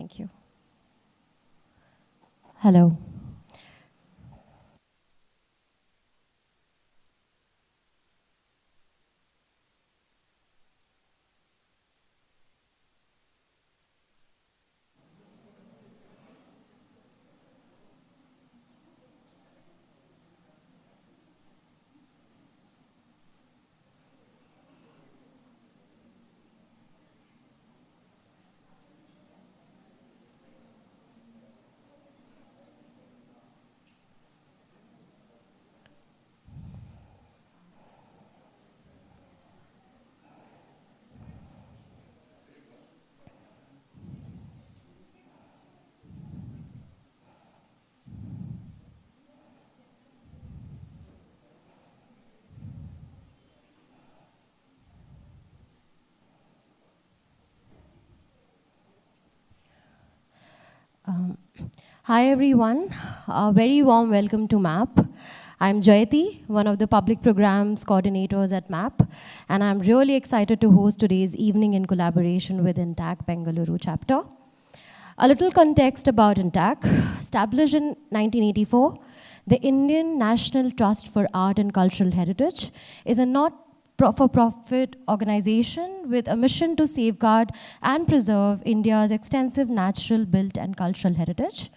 Thank you. Hello. Hi everyone, a very warm welcome to MAP. I'm Jayati, one of the public programs coordinators at MAP, and I'm really excited to host today's evening in collaboration with INTACH Bangalore chapter. A little context about INTACH. Established in 1984, the Indian National Trust for Art and Cultural Heritage is a not-for-profit organization with a mission to safeguard and preserve India's extensive natural, built, and cultural heritage.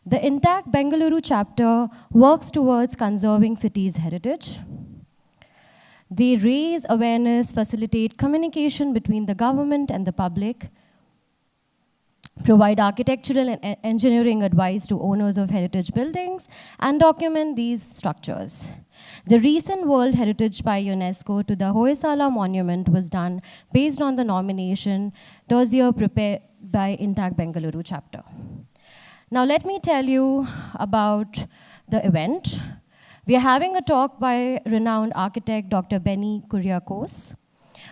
The INTACH Bangalore chapter works towards conserving cities' heritage. They raise awareness, facilitate communication between the government and the public, provide architectural and engineering advice to owners of heritage buildings, and document these structures. The recent World Heritage by UNESCO to the Hoysala Monument was done based on the nomination dossier prepared by INTACH Bangalore chapter. Now let me tell you about the event. We are having a talk by renowned architect Dr. Benny Kuriakose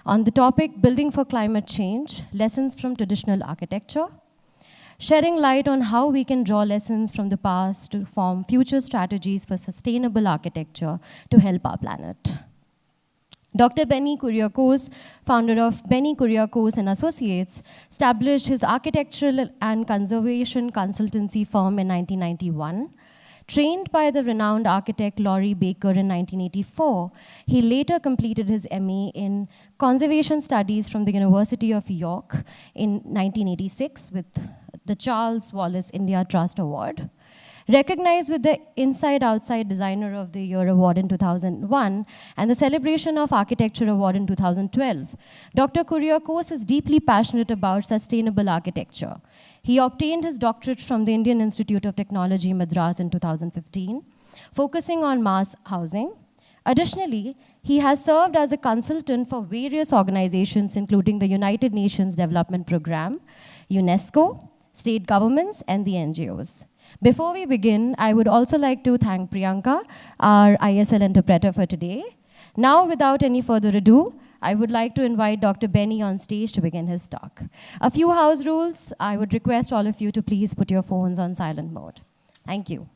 on the topic Building for Climate Change, Lessons from Traditional Architecture, shedding light on how we can draw lessons from the past to form future strategies for sustainable architecture to help our planet. Dr. Benny Kuriakose, founder of Benny Kuriakose and Associates, established his architectural and conservation consultancy firm in 1991. Trained by the renowned architect Laurie Baker in 1984, he later completed his MA in Conservation Studies from the University of York in 1986 with the Charles Wallace India Trust Award. Recognized with the Inside Outside Designer of the Year Award in 2001 and the Celebration of Architecture Award in 2012, Dr. Kuriakose is deeply passionate about sustainable architecture. He obtained his doctorate from the Indian Institute of Technology, Madras in 2015, focusing on mass housing. Additionally, he has served as a consultant for various organizations, including the United Nations Development Programme, UNESCO, state governments, and the NGOs. Before we begin, I would also like to thank Priyanka, our ISL interpreter for today. Now, without any further ado, I would like to invite Dr. Benny on stage to begin his talk. A few house rules. I would request all of you to please put your phones on silent mode. Thank you.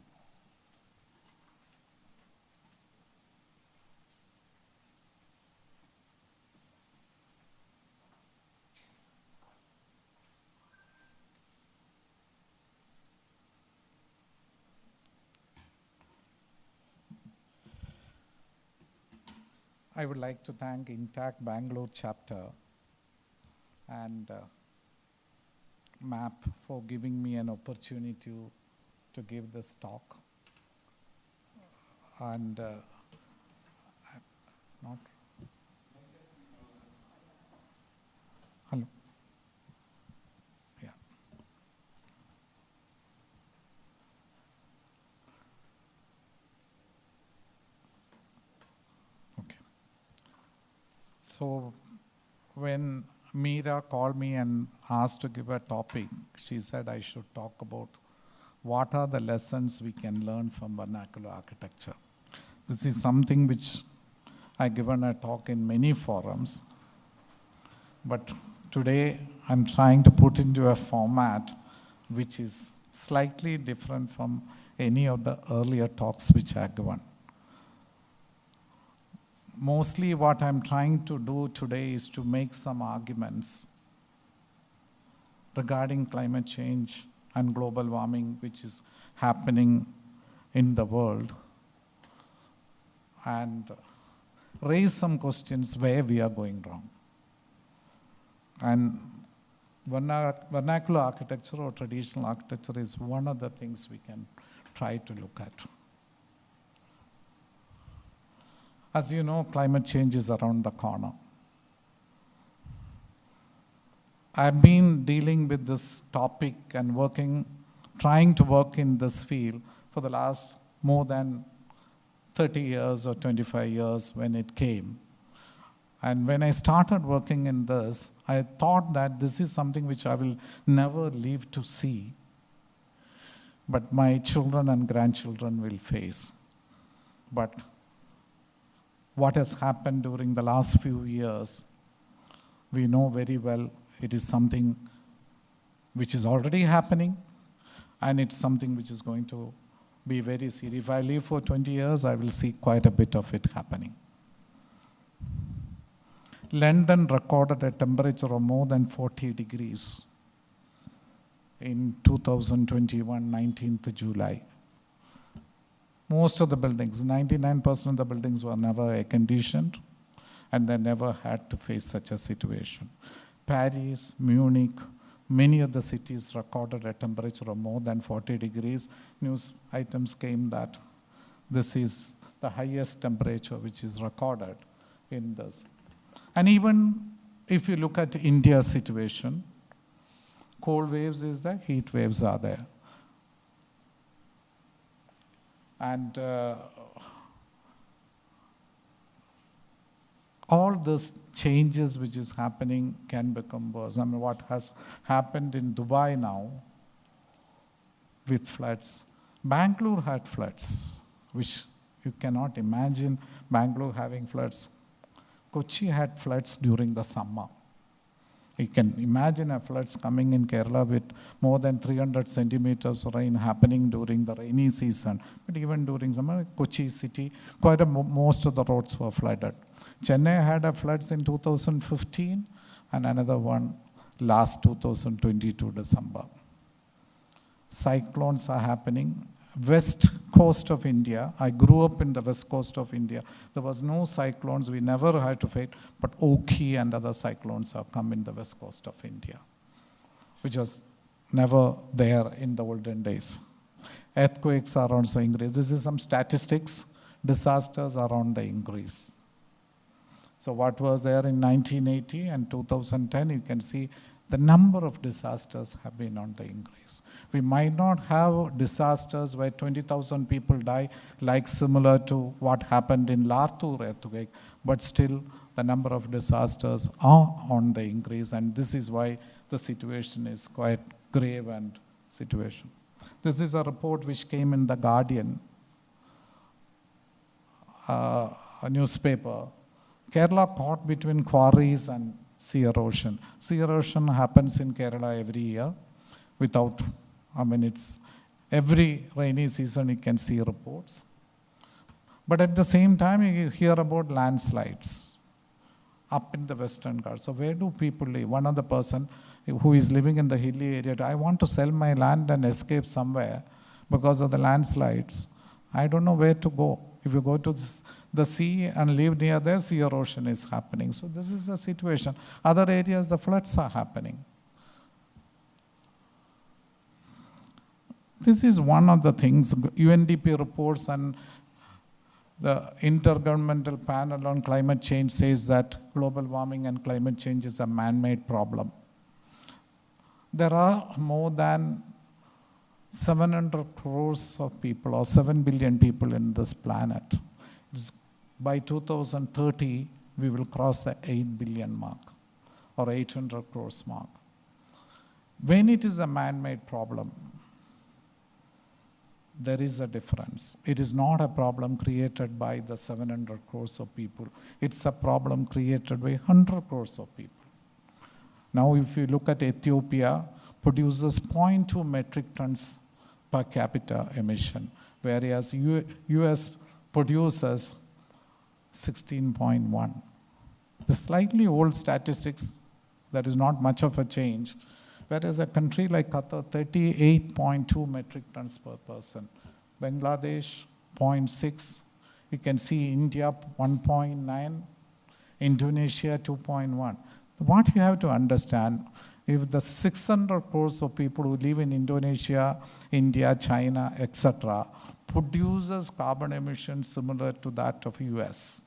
I would like to thank INTACH Bangalore chapter and MAP for giving me an opportunity to give this talk. And not. Hello. Yeah. Okay. So when Meera called me and asked to give a topic, she said I should talk about what are the lessons we can learn from vernacular architecture. This is something which I've given a talk in many forums, but today I'm trying to put into a format which is slightly different from any of the earlier talks which I've given. Mostly what I'm trying to do today is to make some arguments regarding climate change and global warming, which is happening in the world, and raise some questions where we are going wrong. And vernacular architecture or traditional architecture is one of the things we can try to look at. As you know, climate change is around the corner. I've been dealing with this topic and trying to work in this field for the last more than 30 years or 25 years when it came. And when I started working in this, I thought that this is something which I will never live to see, but my children and grandchildren will face. But what has happened during the last few years, we know very well it is something which is already happening, and it's something which is going to be very serious. If I live for 20 years, I will see quite a bit of it happening. London recorded a temperature of more than 40 degrees in 2021, 19th July. Most of the buildings, 99% of the buildings were never air-conditioned, and they never had to face such a situation. Paris, Munich, many of the cities recorded a temperature of more than 40 degrees. News items came that this is the highest temperature which is recorded in this. And even if you look at India's situation, cold waves is there, heat waves are there. And all these changes which is happening can become worse. I mean, what has happened in Dubai now with floods. Bangalore had floods, which you cannot imagine Bangalore having floods. Kochi had floods during the summer. You can imagine a floods coming in Kerala with more than 300 centimeters of rain happening during the rainy season. But even during summer, Kochi city, most of the roads were flooded. Chennai had a floods in 2015 and another one last 2022 December. Cyclones are happening. West coast of India, I grew up in the west coast of India. There was no cyclones, we never had to fight, but Oki and other cyclones have come in the west coast of India, which was never there in the olden days. Earthquakes are also increased. This is some statistics. Disasters are on the increase. So what was there in 1980 and 2010, you can see the number of disasters have been on the increase. We might not have disasters where 20,000 people die, like similar to what happened in Lartur earthquake, but still the number of disasters are on the increase, and this is why the situation is quite grave and situation. This is a report which came in The Guardian, a newspaper. Kerala caught between quarries and sea erosion. Sea erosion happens in Kerala every year without, it's every rainy season you can see reports. But at the same time, you hear about landslides up in the Western Ghats. So where do people live? One other person who is living in the hilly area, I want to sell my land and escape somewhere because of the landslides. I don't know where to go. If you go to the sea and live near there, sea erosion is happening. So this is the situation. Other areas, the floods are happening. This is one of the things UNDP reports and the Intergovernmental Panel on Climate Change says that global warming and climate change is a man-made problem. There are more than 700 crores of people or 7 billion people in this planet. By 2030, we will cross the 8 billion mark or 800 crores mark. When it is a man-made problem, there is a difference. It is not a problem created by the 700 crores of people. It's a problem created by 100 crores of people. Now, if you look at Ethiopia, produces 0.2 metric tons per capita emission, whereas US produces 16.1. The slightly old statistics, that is not much of a change, Whereas a country like Qatar, 38.2 metric tons per person. Bangladesh, 0.6. You can see India, 1.9. Indonesia, 2.1. What you have to understand, if the 600 crores of people who live in Indonesia, India, China, etc., produces carbon emissions similar to that of US.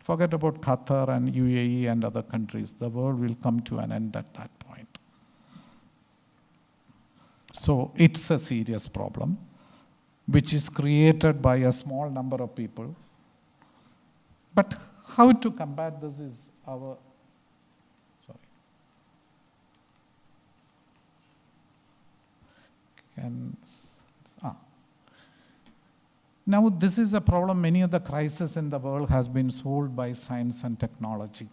Forget about Qatar and UAE and other countries. The world will come to an end at that point. So it's a serious problem, which is created by a small number of people. But how to combat this is our, Now this is a problem. Many of the crises in the world has been solved by science and technology.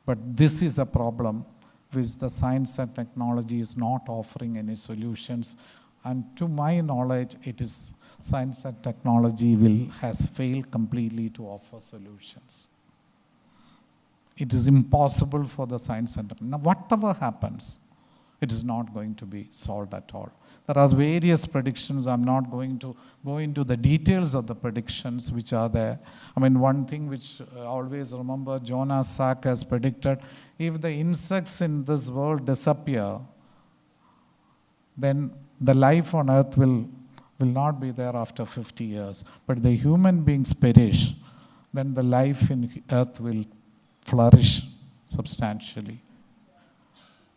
But this is a problem which the science and technology is not offering any solutions. And to my knowledge, it is science and technology has failed completely to offer solutions. It is impossible for the science and technology. Now whatever happens, it is not going to be solved at all. There are various predictions. I'm not going to go into the details of the predictions which are there. I mean, one thing which I always remember, Jonas Salk has predicted, if the insects in this world disappear, then the life on earth will not be there after 50 years. But the human beings perish, then the life in earth will flourish substantially.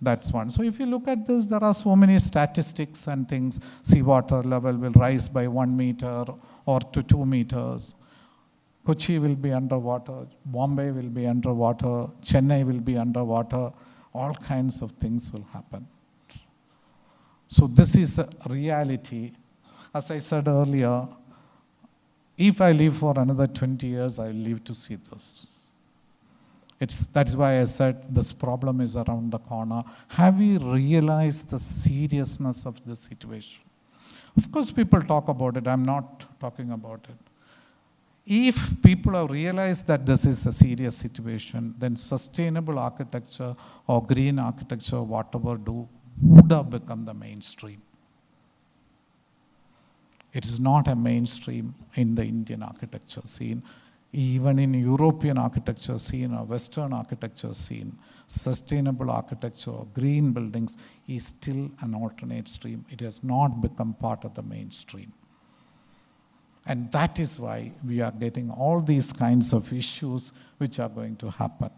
That's one. So if you look at this, there are so many statistics and things. Seawater level will rise by 1 meter or to 2 meters. Kochi will be underwater. Bombay will be underwater. Chennai will be underwater. All kinds of things will happen. So this is a reality. As I said earlier, if I live for another 20 years, I will live to see this. That's why I said this problem is around the corner. Have we realized the seriousness of the situation? Of course, people talk about it. I'm not talking about it. If people have realized that this is a serious situation, then sustainable architecture or green architecture, whatever would have become the mainstream. It is not a mainstream in the Indian architecture scene. Even in European architecture scene or Western architecture scene, sustainable architecture or green buildings is still an alternate stream. It has not become part of the mainstream. And that is why we are getting all these kinds of issues which are going to happen.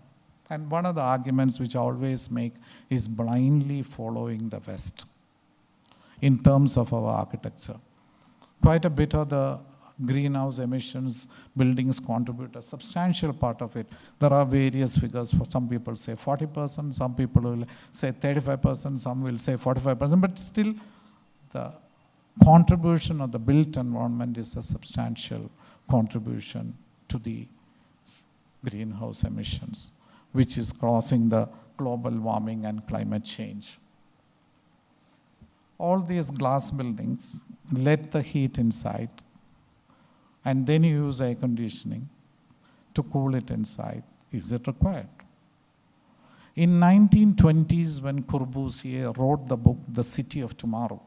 And one of the arguments which I always make is blindly following the West in terms of our architecture. Quite a bit of the greenhouse emissions, buildings contribute a substantial part of it. There are various figures. For some people say 40%, some people will say 35%, some will say 45%, but still the contribution of the built environment is a substantial contribution to the greenhouse emissions, which is causing the global warming and climate change. All these glass buildings let the heat inside, and then you use air conditioning to cool it inside. Is it required? In 1920s, when Corbusier wrote the book, The City of Tomorrow,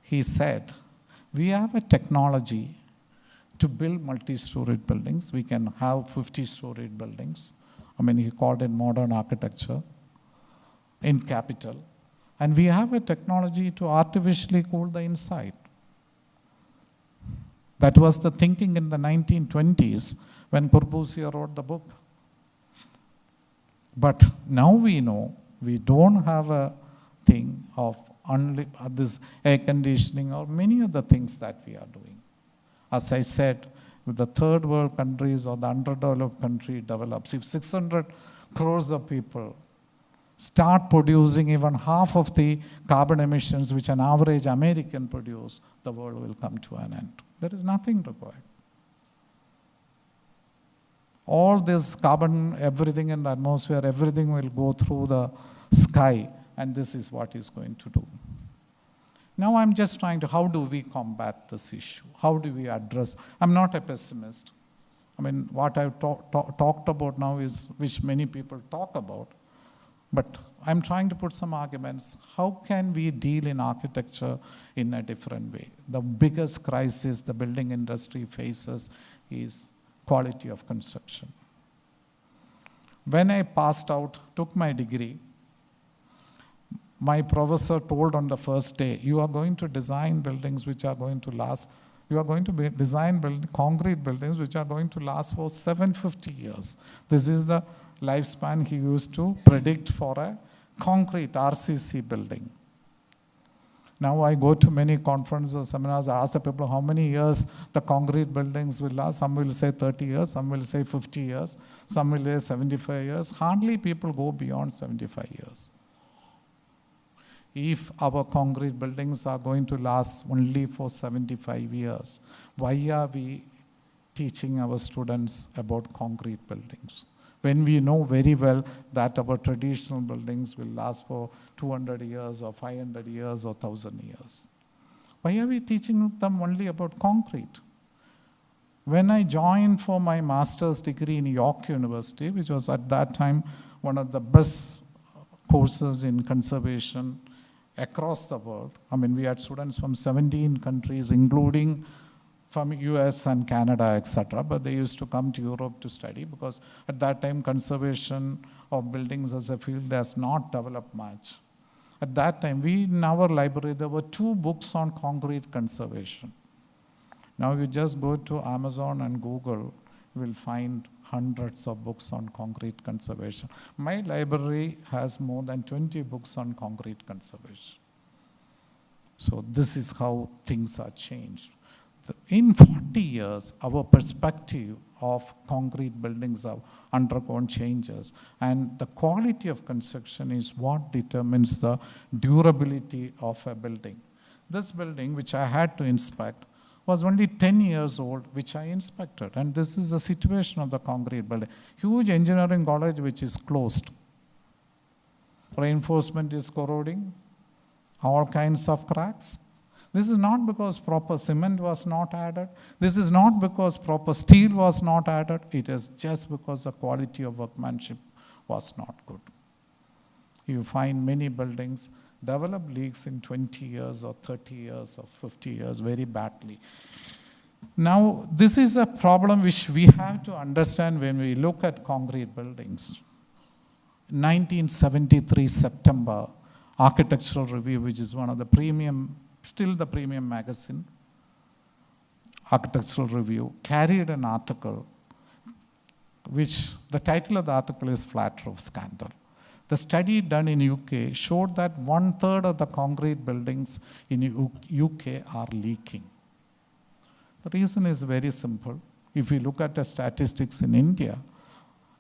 he said, we have a technology to build multi-storied buildings. We can have 50-storied buildings. He called it modern architecture in capital. And we have a technology to artificially cool the inside. That was the thinking in the 1920s when Corbusier wrote the book. But now we know we don't have a thing of this air conditioning or many of the things that we are doing. As I said, if the third world countries or the underdeveloped country develops, if 600 crores of people start producing even half of the carbon emissions which an average American produce, the world will come to an end. There is nothing required. All this carbon, everything in the atmosphere, everything will go through the sky, and this is what is going to do. Now I'm just trying to, how do we combat this issue? How do we address? I'm not a pessimist. What I've talked about now is, which many people talk about, But I'm trying to put some arguments. How can we deal in architecture in a different way? The biggest crisis the building industry faces is quality of construction. When I passed out, took my degree, my professor told on the first day, you are going to design buildings which are going to last, you are going to design concrete buildings which are going to last for 750 years. This is the lifespan he used to predict for a concrete RCC building. Now I go to many conferences, seminars, I ask the people how many years the concrete buildings will last. Some will say 30 years, some will say 50 years, some will say 75 years. Hardly people go beyond 75 years. If our concrete buildings are going to last only for 75 years, why are we teaching our students about concrete buildings? When we know very well that our traditional buildings will last for 200 years or 500 years or 1,000 years. Why are we teaching them only about concrete? When I joined for my master's degree in York University, which was at that time one of the best courses in conservation across the world. I mean, we had students from 17 countries, including from US and Canada, etc. But they used to come to Europe to study because at that time conservation of buildings as a field has not developed much. At that time, in our library, there were 2 books on concrete conservation. Now you just go to Amazon and Google, you will find hundreds of books on concrete conservation. My library has more than 20 books on concrete conservation. So this is how things are changed. In 40 years, our perspective of concrete buildings have undergone changes, and the quality of construction is what determines the durability of a building. This building, which I had to inspect, was only 10 years old, which I inspected. And this is the situation of the concrete building. Huge engineering college which is closed. Reinforcement is corroding, all kinds of cracks. This is not because proper cement was not added. This is not because proper steel was not added. It is just because the quality of workmanship was not good. You find many buildings develop leaks in 20 years or 30 years or 50 years very badly. Now, this is a problem which we have to understand when we look at concrete buildings. 1973 September, Architectural Review, which is one of the premium, still the premium magazine, Architectural Review, carried an article which the title of the article is Flat Roof Scandal. The study done in UK showed that 1/3 of the concrete buildings in UK are leaking. The reason is very simple. If you look at the statistics in India,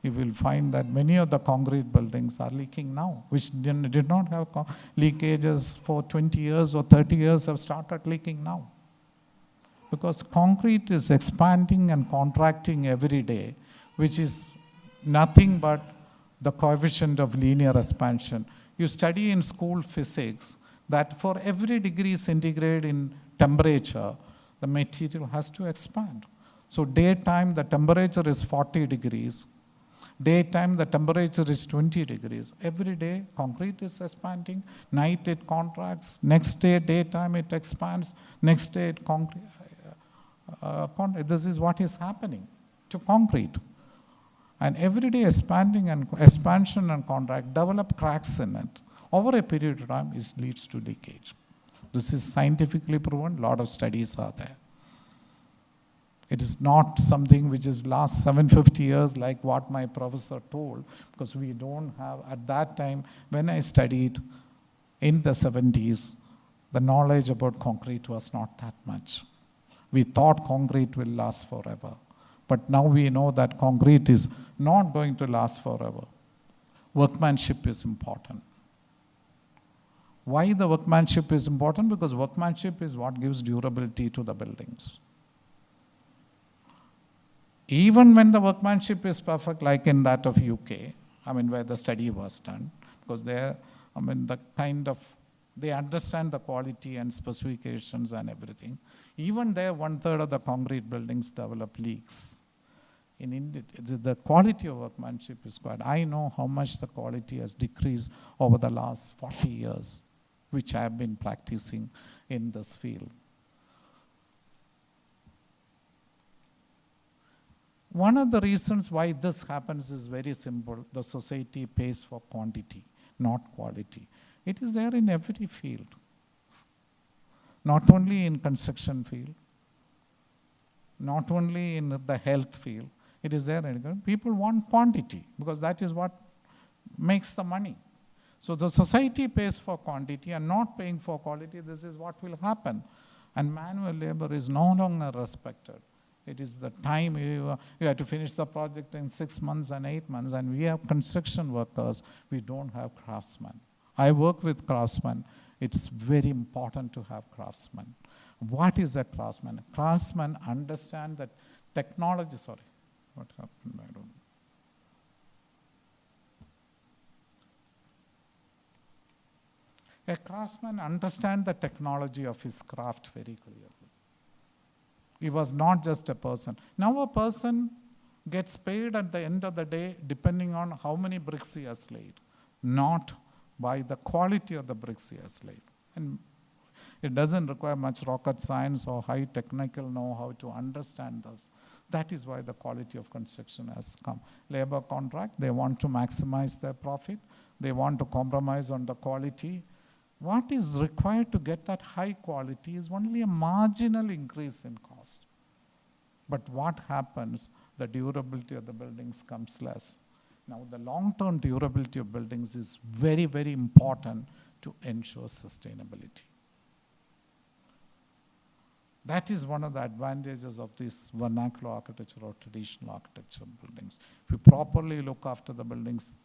you will find that many of the concrete buildings are leaking now, which did not have leakages for 20 years or 30 years have started leaking now. Because concrete is expanding and contracting every day, which is nothing but the coefficient of linear expansion. You study in school physics that for every degree centigrade in temperature, the material has to expand. So daytime, the temperature is 40 degrees. Daytime, the temperature is 20 degrees. Every day, concrete is expanding. Night, it contracts. Next day, daytime, it expands. Next day, it this is what is happening to concrete. And every day expansion and contract develop cracks in it. Over a period of time, it leads to leakage. This is scientifically proven. A lot of studies are there. It is not something which is last 750 years like what my professor told, because we don't have, at that time, when I studied in the 70s, the knowledge about concrete was not that much. We thought concrete will last forever. But now we know that concrete is not going to last forever. Workmanship is important. Why the workmanship is important? Because workmanship is what gives durability to the buildings. Even when the workmanship is perfect, like in that of UK, I mean, where the study was done, because they understand the quality and specifications and everything. Even there, 1/3 of the concrete buildings develop leaks. In India, the quality of workmanship is quite. I know how much the quality has decreased over the last 40 years, which I have been practicing in this field. One of the reasons why this happens is very simple. The society pays for quantity, not quality. It is there in every field, not only in construction field, not only in the health field. It is there. People want quantity because that is what makes the money. So the society pays for quantity and not paying for quality. This is what will happen. And manual labor is no longer respected. It is the time you have to finish the project in 6 months and 8 months. And we have construction workers. We don't have craftsmen. I work with craftsmen. It's very important to have craftsmen. What is a craftsman? A craftsman understand that technology, sorry. What happened? I don't know. A craftsman understands the technology of his craft very clearly. He was not just a person. Now a person gets paid at the end of the day depending on how many bricks he has laid, not by the quality of the bricks he has laid. And it doesn't require much rocket science or high technical know-how to understand this. That is why the quality of construction has come. Labor contract, they want to maximize their profit. They want to compromise on the quality. What is required to get that high quality is only a marginal increase in cost. But what happens, the durability of the buildings comes less. Now, the long-term durability of buildings is very, very important to ensure sustainability. That is one of the advantages of this vernacular architecture or traditional architecture buildings. If you properly look after the buildings,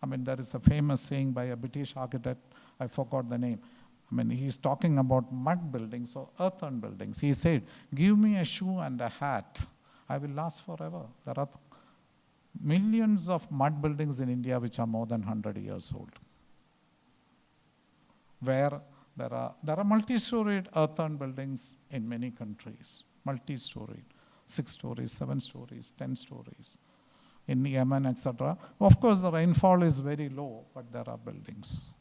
I mean, there is a famous saying by a British architect, I forgot the name. I mean, he's talking about mud buildings or earthen buildings. He said, give me a shoe and a hat, I will last forever. There are millions of mud buildings in India which are more than 100 years old, where there are multi-storied earthen buildings in many countries, multi-storied, 6 stories, 7 stories, 10 stories, in Yemen, etc. Of course, the rainfall is very low, but there are buildings.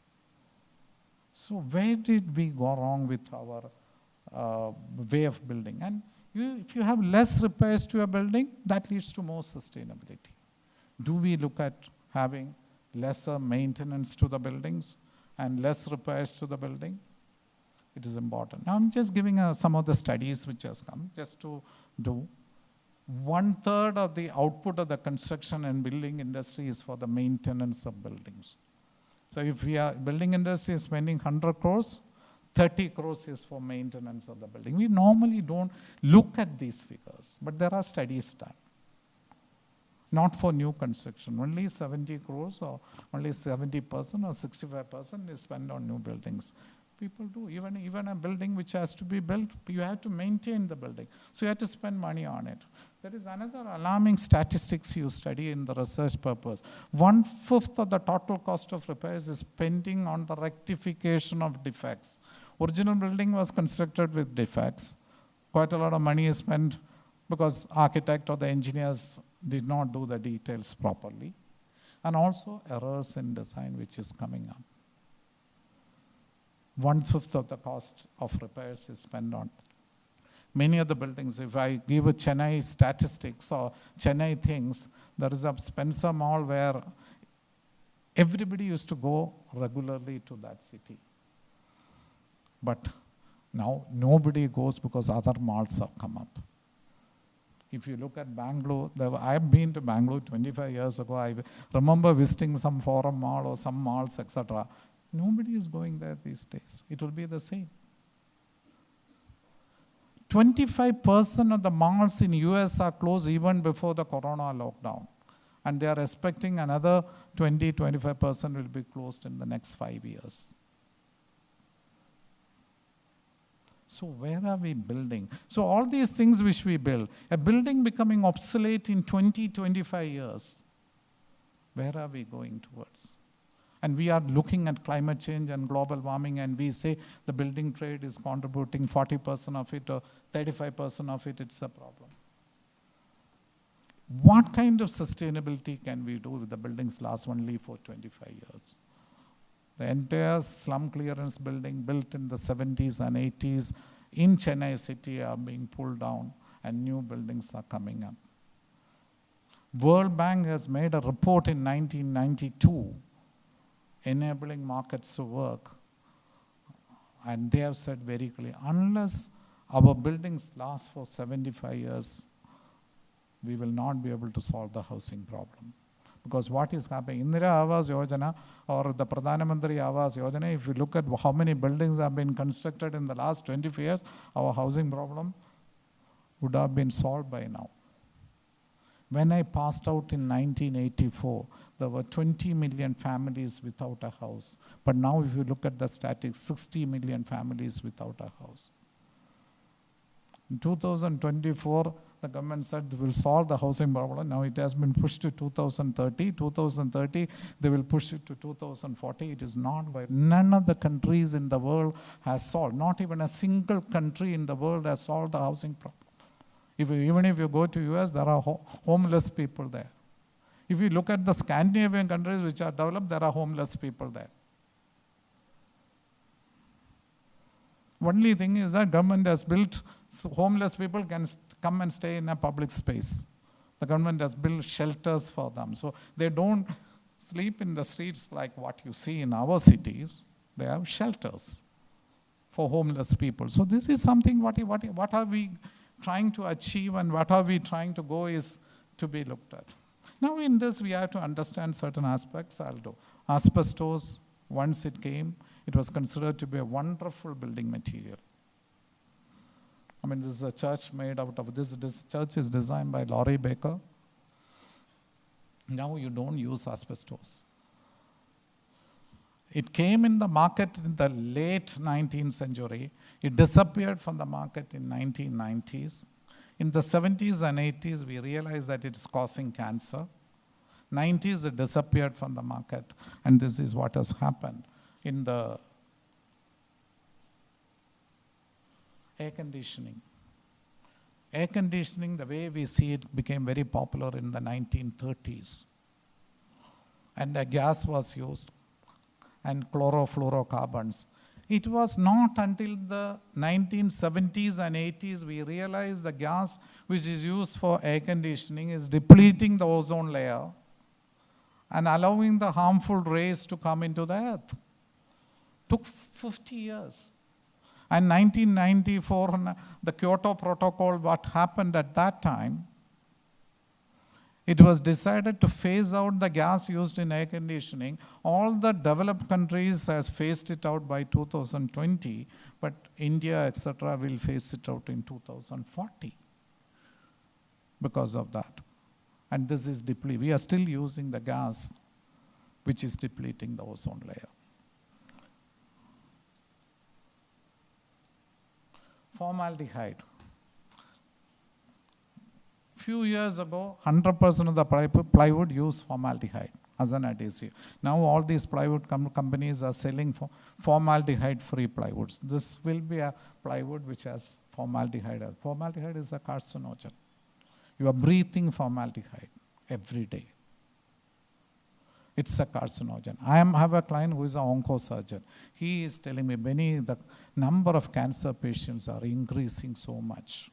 So where did we go wrong with our way of building? And if you have less repairs to a building, that leads to more sustainability. Do we look at having lesser maintenance to the buildings and less repairs to the building? It is important. Now I'm just giving some of the studies which has come, just to do. 1/3 of the output of the construction and building industry is for the maintenance of buildings. So if building industry is spending 100 crores, 30 crores is for maintenance of the building. We normally don't look at these figures, but there are studies done. Not for new construction, only 70 crores or only 70% or 65% is spent on new buildings. People do, even a building which has to be built, you have to maintain the building. So you have to spend money on it. There is another alarming statistics you study in the research purpose. 1/5 of the total cost of repairs is spending on the rectification of defects. Original building was constructed with defects. Quite a lot of money is spent because architect or the engineers did not do the details properly. And also errors in design which is coming up. 1/5 of the cost of repairs is spent on many of the buildings. If I give a Chennai statistics or Chennai things, there is a Spencer Mall where everybody used to go regularly to that city. But now nobody goes because other malls have come up. If you look at Bangalore, I've been to Bangalore 25 years ago. I remember visiting some Forum Mall or some malls, etc. Nobody is going there these days. It will be the same. 25% of the malls in US are closed even before the corona lockdown. And they are expecting another 20-25% will be closed in the next 5 years. So where are we building? So all these things which we build, a building becoming obsolete in 20-25 years, where are we going towards? And we are looking at climate change and global warming, and we say the building trade is contributing 40% of it or 35% of it, it's a problem. What kind of sustainability can we do if the buildings last only for 25 years? The entire slum clearance building built in the 70s and 80s in Chennai city are being pulled down and new buildings are coming up. World Bank has made a report in 1992 enabling markets to work, and they have said very clearly, unless our buildings last for 75 years, we will not be able to solve the housing problem. Because what is happening, Indira Awas Yojana or the Pradhana Mantri Awas Yojana, if you look at how many buildings have been constructed in the last 25 years, our housing problem would have been solved by now. When I passed out in 1984, there were 20 million families without a house. But now if you look at the statistics, 60 million families without a house. In 2024, the government said they will solve the housing problem. Now it has been pushed to 2030. 2030, they will push it to 2040. It is not by none of the countries in the world has solved. Not even a single country in the world has solved the housing problem. Even if you go to US, there are homeless people there. If you look at the Scandinavian countries which are developed, there are homeless people there. Only thing is that government has built, so homeless people can come and stay in a public space. The government has built shelters for them. So they don't sleep in the streets like what you see in our cities. They have shelters for homeless people. So this is something what are we trying to achieve and what are we trying to go is to be looked at. Now in this we have to understand certain aspects. I'll do. Asbestos, once it came, it was considered to be a wonderful building material. I mean, this is a church made out of this. This church is designed by Laurie Baker. Now you don't use asbestos. It came in the market in the late 19th century. It disappeared from the market in 1990s. In the 70s and 80s, we realized that it is causing cancer. 90s, it disappeared from the market. And this is what has happened in the air conditioning. Air conditioning, the way we see it, became very popular in the 1930s. And the gas was used, and chlorofluorocarbons. It was not until the 1970s and 80s we realized the gas which is used for air conditioning is depleting the ozone layer and allowing the harmful rays to come into the earth. Took 50 years. And 1994, the Kyoto Protocol, what happened at that time, it was decided to phase out the gas used in air conditioning. All the developed countries has phased it out by 2020, but India, etc., will phase it out in 2040 because of that. And this is depleting. We are still using the gas, which is depleting the ozone layer. Formaldehyde. Few years ago, 100% of the plywood used formaldehyde as an adhesive. Now all these plywood companies are selling formaldehyde-free plywoods. This will be a plywood which has formaldehyde. Formaldehyde is a carcinogen. You are breathing formaldehyde every day. It's a carcinogen. I have a client who is an oncosurgeon. He is telling me, Benny, the number of cancer patients are increasing so much.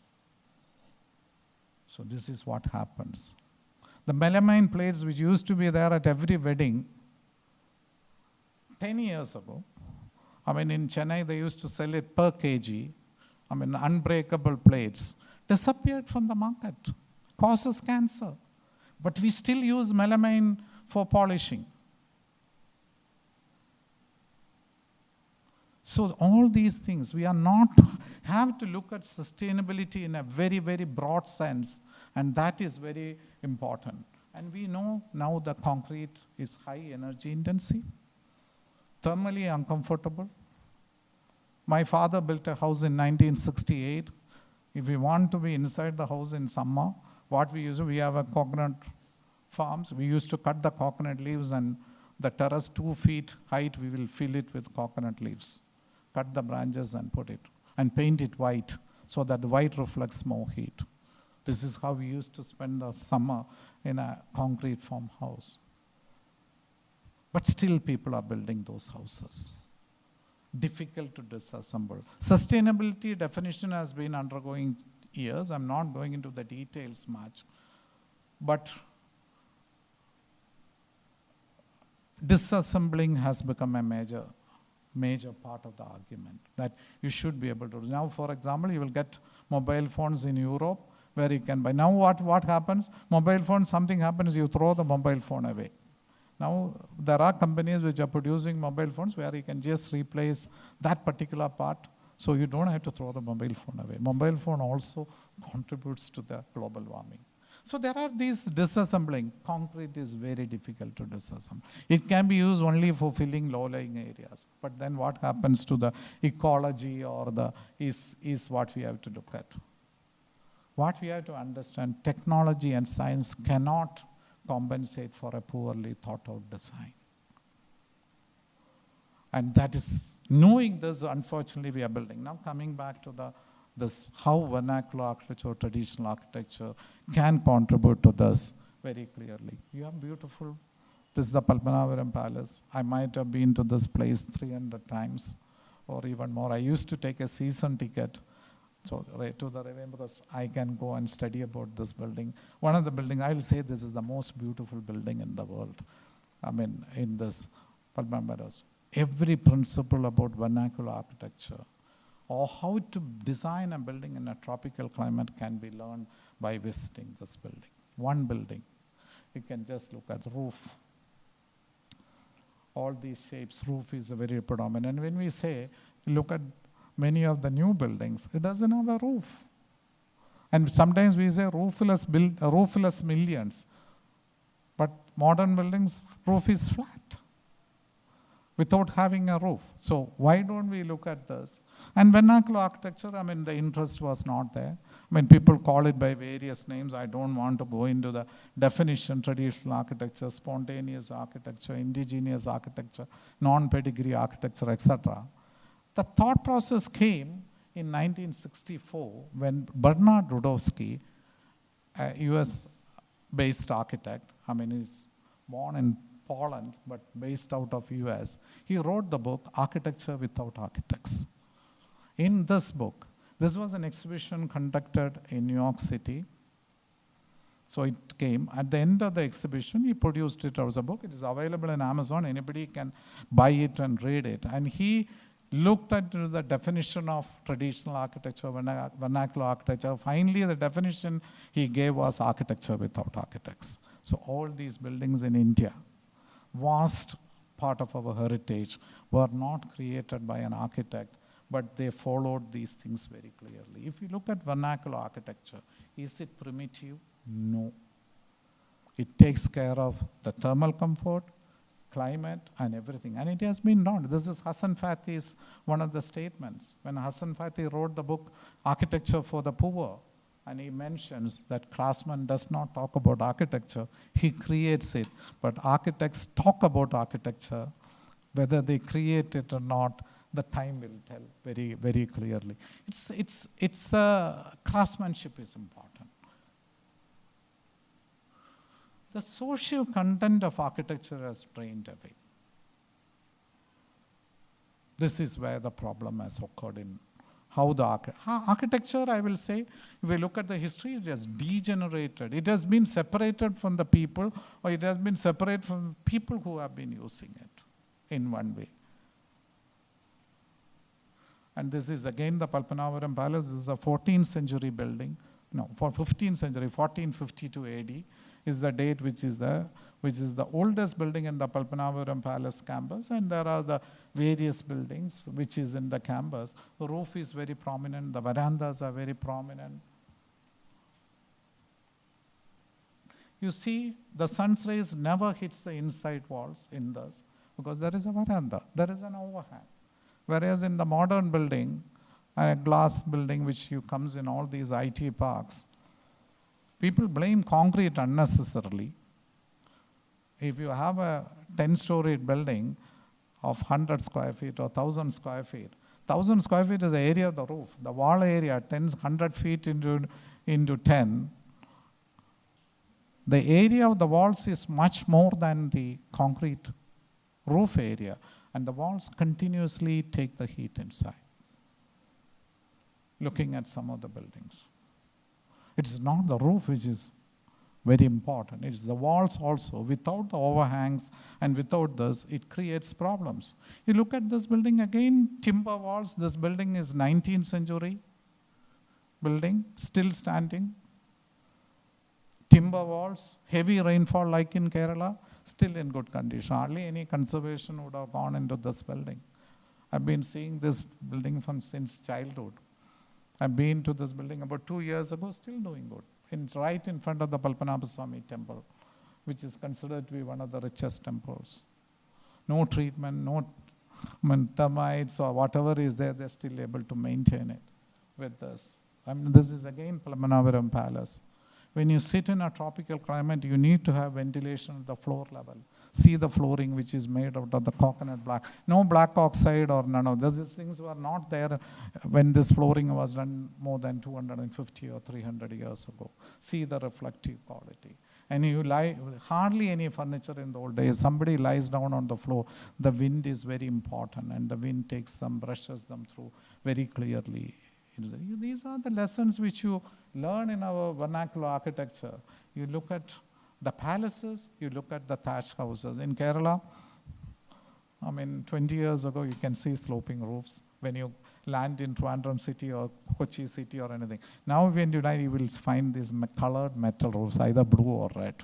So this is what happens. The melamine plates which used to be there at every wedding 10 years ago, I mean in Chennai they used to sell it per kg, I mean unbreakable plates, disappeared from the market, causes cancer. But we still use melamine for polishing. So all these things, we are not, have to look at sustainability in a very, very broad sense, and that is very important. And we know now the concrete is high energy intensity, thermally uncomfortable. My father built a house in 1968. If we want to be inside the house in summer, what we use, we have a coconut farms. We used to cut the coconut leaves and the terrace 2 feet height, we will fill it with coconut leaves. Cut the branches and put it, and paint it white so that the white reflects more heat. This is how we used to spend the summer in a concrete farmhouse. But still people are building those houses. Difficult to disassemble. Sustainability definition has been undergoing years. I'm not going into the details much. But disassembling has become a major part of the argument that you should be able to do. Now, for example, you will get mobile phones in Europe where you can buy. Now what happens? Mobile phone, something happens, you throw the mobile phone away. Now, there are companies which are producing mobile phones where you can just replace that particular part, so you don't have to throw the mobile phone away. Mobile phone also contributes to the global warming. So there are these disassembling. Concrete is very difficult to disassemble. It can be used only for filling low-lying areas. But then what happens to the ecology or is what we have to look at. What we have to understand, technology and science cannot compensate for a poorly thought out design. And that is, knowing this, unfortunately, we are building. Now coming back to this, how vernacular architecture or traditional architecture can contribute to this very clearly. You have beautiful, this is the Palpanavaram Palace. I might have been to this place 300 times or even more. I used to take a season ticket to the Raven because I can go and study about this building. One of the buildings, I will say this is the most beautiful building in the world. I mean, in this Palpanavaram. Every principle about vernacular architecture or how to design a building in a tropical climate can be learned by visiting this building. One building. You can just look at the roof. All these shapes, roof is very predominant. When we say, look at many of the new buildings, it doesn't have a roof. And sometimes we say roofless millions. But modern buildings, roof is flat without having a roof. So why don't we look at this? And vernacular architecture, I mean, the interest was not there. I mean, people call it by various names. I don't want to go into the definition, traditional architecture, spontaneous architecture, indigenous architecture, non-pedigree architecture, etc. The thought process came in 1964 when Bernard Rudowski, a US-based architect, I mean, he's born in Poland, but based out of US, he wrote the book, Architecture Without Architects. In this book, this was an exhibition conducted in New York City. So it came, at the end of the exhibition, he produced it as a book. It is available on Amazon. Anybody can buy it and read it. And he looked at the definition of traditional architecture, vernacular architecture. Finally, the definition he gave was architecture without architects. So all these buildings in India, vast part of our heritage, were not created by an architect, but they followed these things very clearly. If you look at vernacular architecture, is it primitive? No. It takes care of the thermal comfort, climate, and everything. And it has been done. This is Hassan Fathy's one of the statements. When Hassan Fathy wrote the book, Architecture for the Poor, and he mentions that craftsman does not talk about architecture, he creates it. But architects talk about architecture. Whether they create it or not, the time will tell very, very clearly. Craftsmanship is important. The social content of architecture has drained away. This is where the problem has occurred in how the architecture, I will say, if we look at the history, it has degenerated. It has been separated from the people, or it has been separated from people who have been using it in one way. And this is again the Palpanavaram Palace. This is a 14th century building. No, for 15th century, 1452 AD is the date which is the oldest building in the Palpanavaram Palace campus, and there are the various buildings which is in the campus. The roof is very prominent, the verandas are very prominent. You see, the sun's rays never hits the inside walls in this because there is a veranda, there is an overhang. Whereas in the modern building, a glass building which comes in all these IT parks, people blame concrete unnecessarily. If you have a 10-storied building of 100 square feet or 1,000 square feet, 1,000 square feet is the area of the roof. The wall area, 100 feet into into 10, the area of the walls is much more than the concrete roof area, and the walls continuously take the heat inside. Looking at some of the buildings, it is not the roof which is very important. It is the walls also. Without the overhangs and without this, it creates problems. You look at this building again, timber walls. This building is 19th century building, still standing. Timber walls, heavy rainfall like in Kerala, still in good condition. Hardly any conservation would have gone into this building. I've been seeing this building since childhood. I've been to this building about 2 years ago, still doing good. It's right in front of the Palpanabha Swami temple, which is considered to be one of the richest temples. No treatment, no termites or whatever is there, they're still able to maintain it with this. I mean, this is again Palpanabharam Palace. When you sit in a tropical climate, you need to have ventilation at the floor level. See the flooring which is made out of the coconut black. No black oxide or none of these things were not there when this flooring was done more than 250 or 300 years ago. See the reflective quality. And you lie, hardly any furniture in the old days. Somebody lies down on the floor. The wind is very important, and the wind takes them, brushes them through very clearly. These are the lessons which you learn in our vernacular architecture. You look at the palaces, you look at the thatched houses. In Kerala, 20 years ago, you can see sloping roofs when you land in Trivandrum city or Kochi city or anything. Now when you land, you will find these colored metal roofs, either blue or red.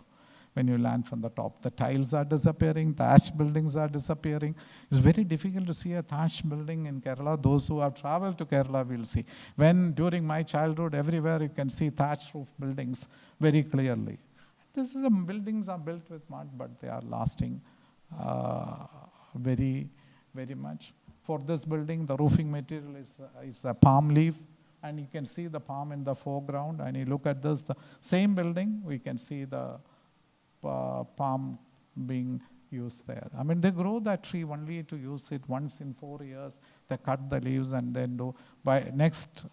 When you land from the top, the tiles are disappearing, thatched buildings are disappearing. It's very difficult to see a thatched building in Kerala. Those who have traveled to Kerala will see. When during my childhood, everywhere you can see thatched roof buildings very clearly. Buildings are built with mud, but they are lasting very, very much. For this building, the roofing material is a palm leaf, and you can see the palm in the foreground. And you look at this, the same building, we can see the palm being used there. They grow that tree only to use it once in 4 years. They cut the leaves and then do. By next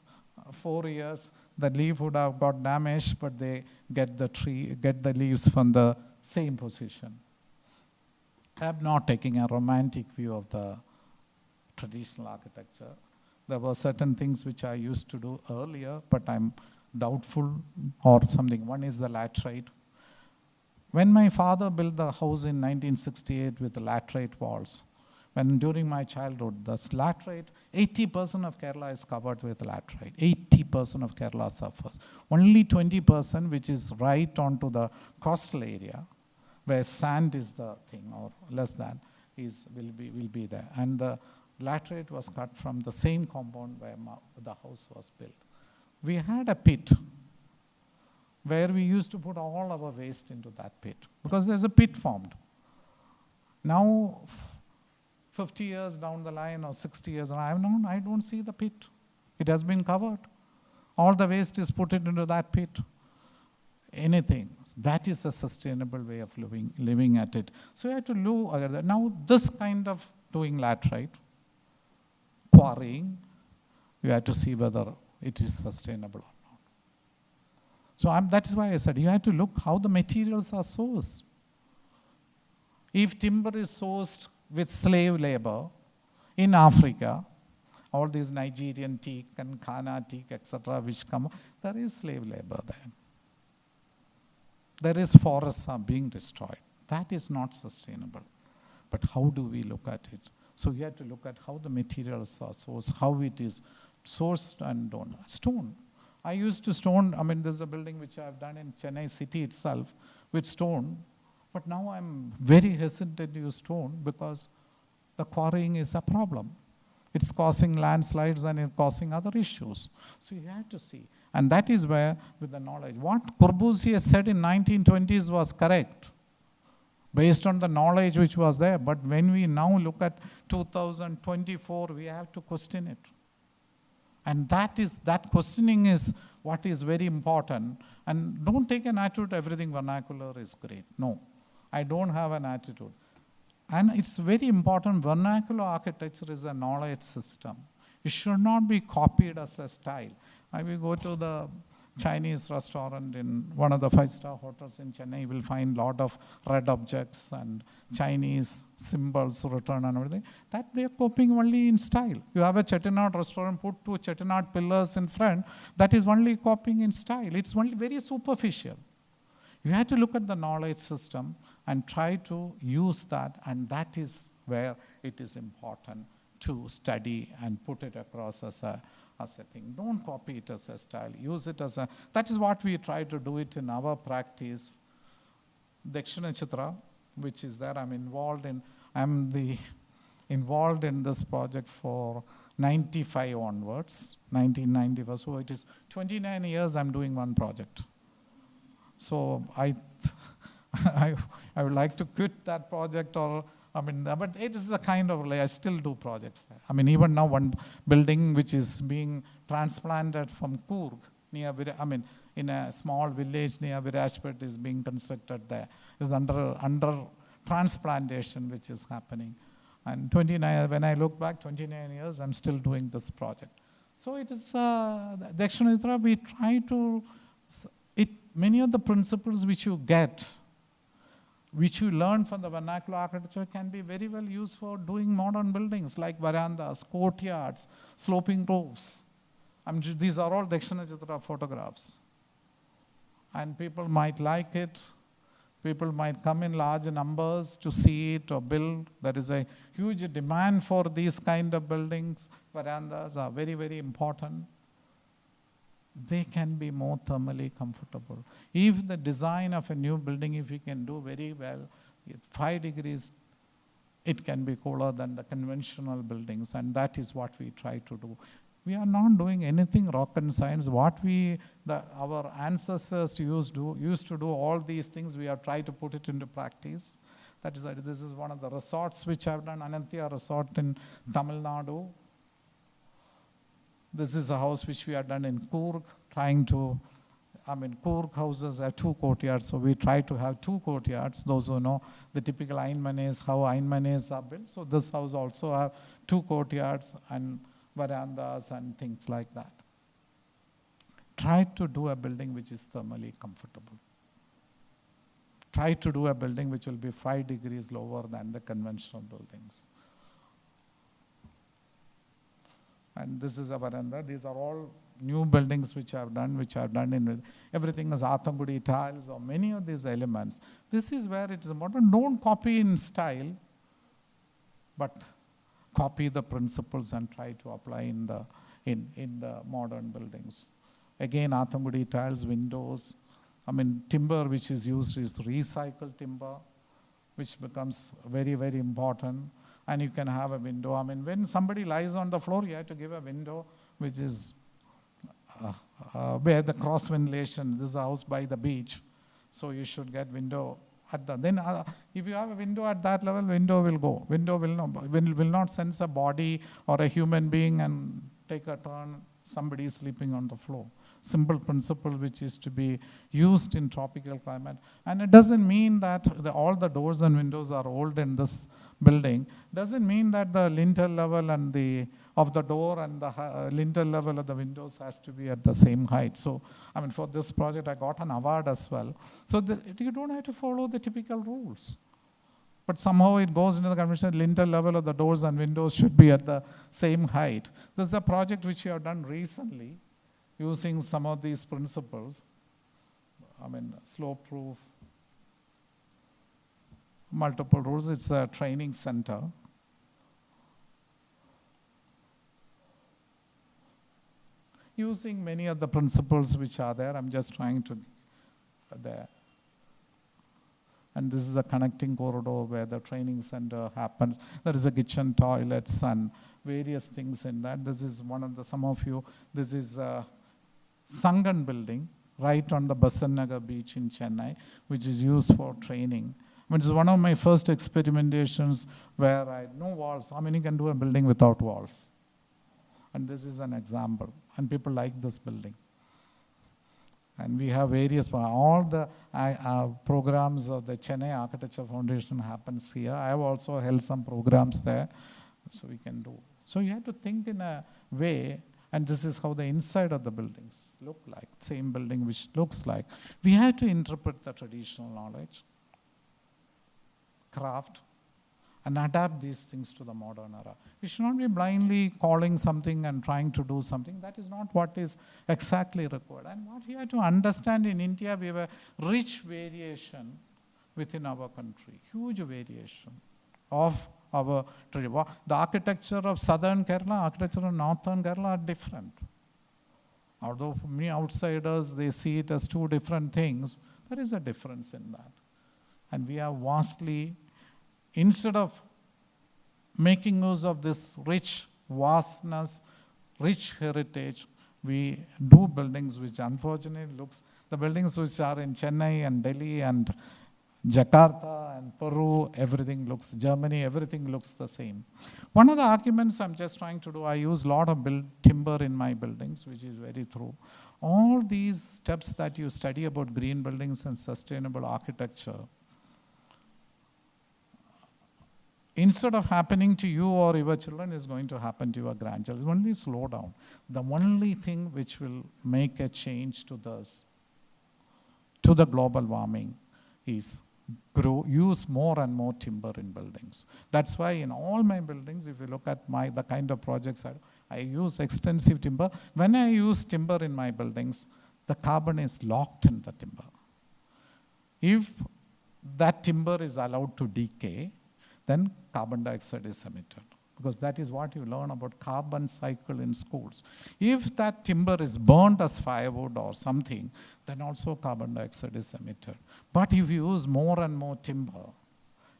4 years, the leaf would have got damaged, but they get the leaves from the same position. I'm not taking a romantic view of the traditional architecture. There were certain things which I used to do earlier, but I'm doubtful or something. One is the laterite. When my father built the house in 1968 with the laterite walls, when during my childhood, the laterite, 80% of Kerala is covered with laterite. 80% of Kerala surface. Only 20%, which is right onto the coastal area, where sand is the thing, or less than, will be there. And the laterite was cut from the same compound where the house was built. We had a pit where we used to put all our waste into that pit, because there's a pit formed. Now, 50 years down the line or 60 years, I don't see the pit. It has been covered. All the waste is put into that pit. Anything. That is a sustainable way of living at it. So you have to look at that. Now, this kind of doing laterite, quarrying, you have to see whether it is sustainable or not. So that is why I said you have to look how the materials are sourced. If timber is sourced with slave labor in Africa, all these Nigerian teak and Ghana teak, etc., which come, there is slave labor there. There is forests are being destroyed. That is not sustainable. But how do we look at it? So you have to look at how the materials are sourced, how it is sourced and done. Stone. I used to stone, there's a building which I've done in Chennai city itself with stone, but now I'm very hesitant to use stone because the quarrying is a problem. It's causing landslides and it's causing other issues. So you have to see. And that is where, with the knowledge, what Corbusier said in 1920s was correct, based on the knowledge which was there. But when we now look at 2024, we have to question it. And that questioning is what is very important. And don't take an attitude, everything vernacular is great. No, I don't have an attitude. And it's very important, vernacular architecture is a knowledge system. It should not be copied as a style. I will go to the Chinese restaurant in one of the 5-star hotels in Chennai, you will find a lot of red objects and Chinese symbols written and everything. That they are copying only in style. You have a Chettinad restaurant, put 2 Chettinad pillars in front, that is only copying in style. It's only very superficial. You have to look at the knowledge system and try to use that, and that is where it is important to study and put it across as a thing. Don't copy it as a style. Use it as a, that is what we try to do it in our practice. Dakshinachitra, which is there, I'm involved in this project for 95 onwards, 1995. So it is 29 years I'm doing one project. So I would like to quit that project, or but it is the kind of, I still do projects. Even now one building which is being transplanted from Coorg, near, in a small village near Virajpet is being constructed there. It's under transplantation which is happening. And 29, when I look back, 29 years, I'm still doing this project. So it is, Dakshinachitra, we try to, many of the principles which you get, which you learn from the vernacular architecture, can be very well used for doing modern buildings like verandas, courtyards, sloping roofs. These are all Dakshinachitra photographs. And people might like it. People might come in large numbers to see it or build. There is a huge demand for these kind of buildings. Verandas are very, very important. They can be more thermally comfortable. If the design of a new building, if we can do very well, at 5 degrees, it can be cooler than the conventional buildings, and that is what we try to do. We are not doing anything rocket science. What our ancestors used to do all these things, we have tried to put it into practice. This is one of the resorts which I've done, Anantya Resort in Tamil Nadu. This is a house which we have done in Coorg, Coorg houses have 2 courtyards, so we try to have 2 courtyards. Those who know the typical Ainmanes, how Ainmanes are built. So this house also have 2 courtyards and verandas and things like that. Try to do a building which is thermally comfortable. Try to do a building which will be 5 degrees lower than the conventional buildings. And this is a veranda. These are all new buildings which I've done in, everything is Athangudi tiles or many of these elements. This is where it is important. Don't copy in style, but copy the principles and try to apply in the modern buildings. Again, Athangudi tiles, windows. Timber which is used is recycled timber, which becomes very, very important. And you can have a window. When somebody lies on the floor, you have to give a window which is where the cross ventilation. This is a house by the beach, so you should get window at the. Then if you have a window at that level, window will go. Window will not sense a body or a human being and take a turn. Somebody is sleeping on the floor. Simple principle which is to be used in tropical climate. And it doesn't mean that all the doors and windows are old in this building. Doesn't mean that the lintel level and of the door and the lintel level of the windows has to be at the same height. So, for this project, I got an award as well. So you don't have to follow the typical rules. But somehow it goes into the convention, lintel level of the doors and windows should be at the same height. This is a project which we have done recently, using some of these principles. Slope roof, multiple roofs. It's a training center. Using many of the principles which are there, I'm just trying to there. And this is a connecting corridor where the training center happens. There is a kitchen, toilets, and various things in that. This is this is a Sangan building right on the Basan Nagar beach in Chennai, which is used for training. It's one of my first experimentations where I had no walls. You can do a building without walls. And this is an example. And people like this building. And we have various, all the programs of the Chennai Architecture Foundation happens here. I have also held some programs there, so we can do. So you have to think in a way, And this is how the inside of the buildings look like, same building which looks like. We have to interpret the traditional knowledge, craft, and adapt these things to the modern era. We should not be blindly calling something and trying to do something. That is not what is exactly required. And what we have to understand, in India, we have a rich variation within our country, huge variation of our tradition. The architecture of southern Kerala, architecture of northern Kerala are different. Although for many outsiders, they see it as two different things, there is a difference in that. And we are vastly, instead of making use of this rich vastness, rich heritage, we do buildings which unfortunately looks, the buildings which are in Chennai and Delhi and Jakarta and Peru, everything looks, Germany, everything looks the same. One of the arguments I'm just trying to do, I use a lot of timber in my buildings, which is very true. All these steps that you study about green buildings and sustainable architecture, instead of happening to you or your children, is going to happen to your grandchildren. Only slow down. The only thing which will make a change to this, to the global warming, is use more and more timber in buildings. That's why in all my buildings, if you look at the kind of projects I use extensive timber. When I use timber in my buildings, the carbon is locked in the timber. If that timber is allowed to decay, then carbon dioxide is emitted. Because that is what you learn about carbon cycle in schools. If that timber is burnt as firewood or something, then also carbon dioxide is emitted. But if you use more and more timber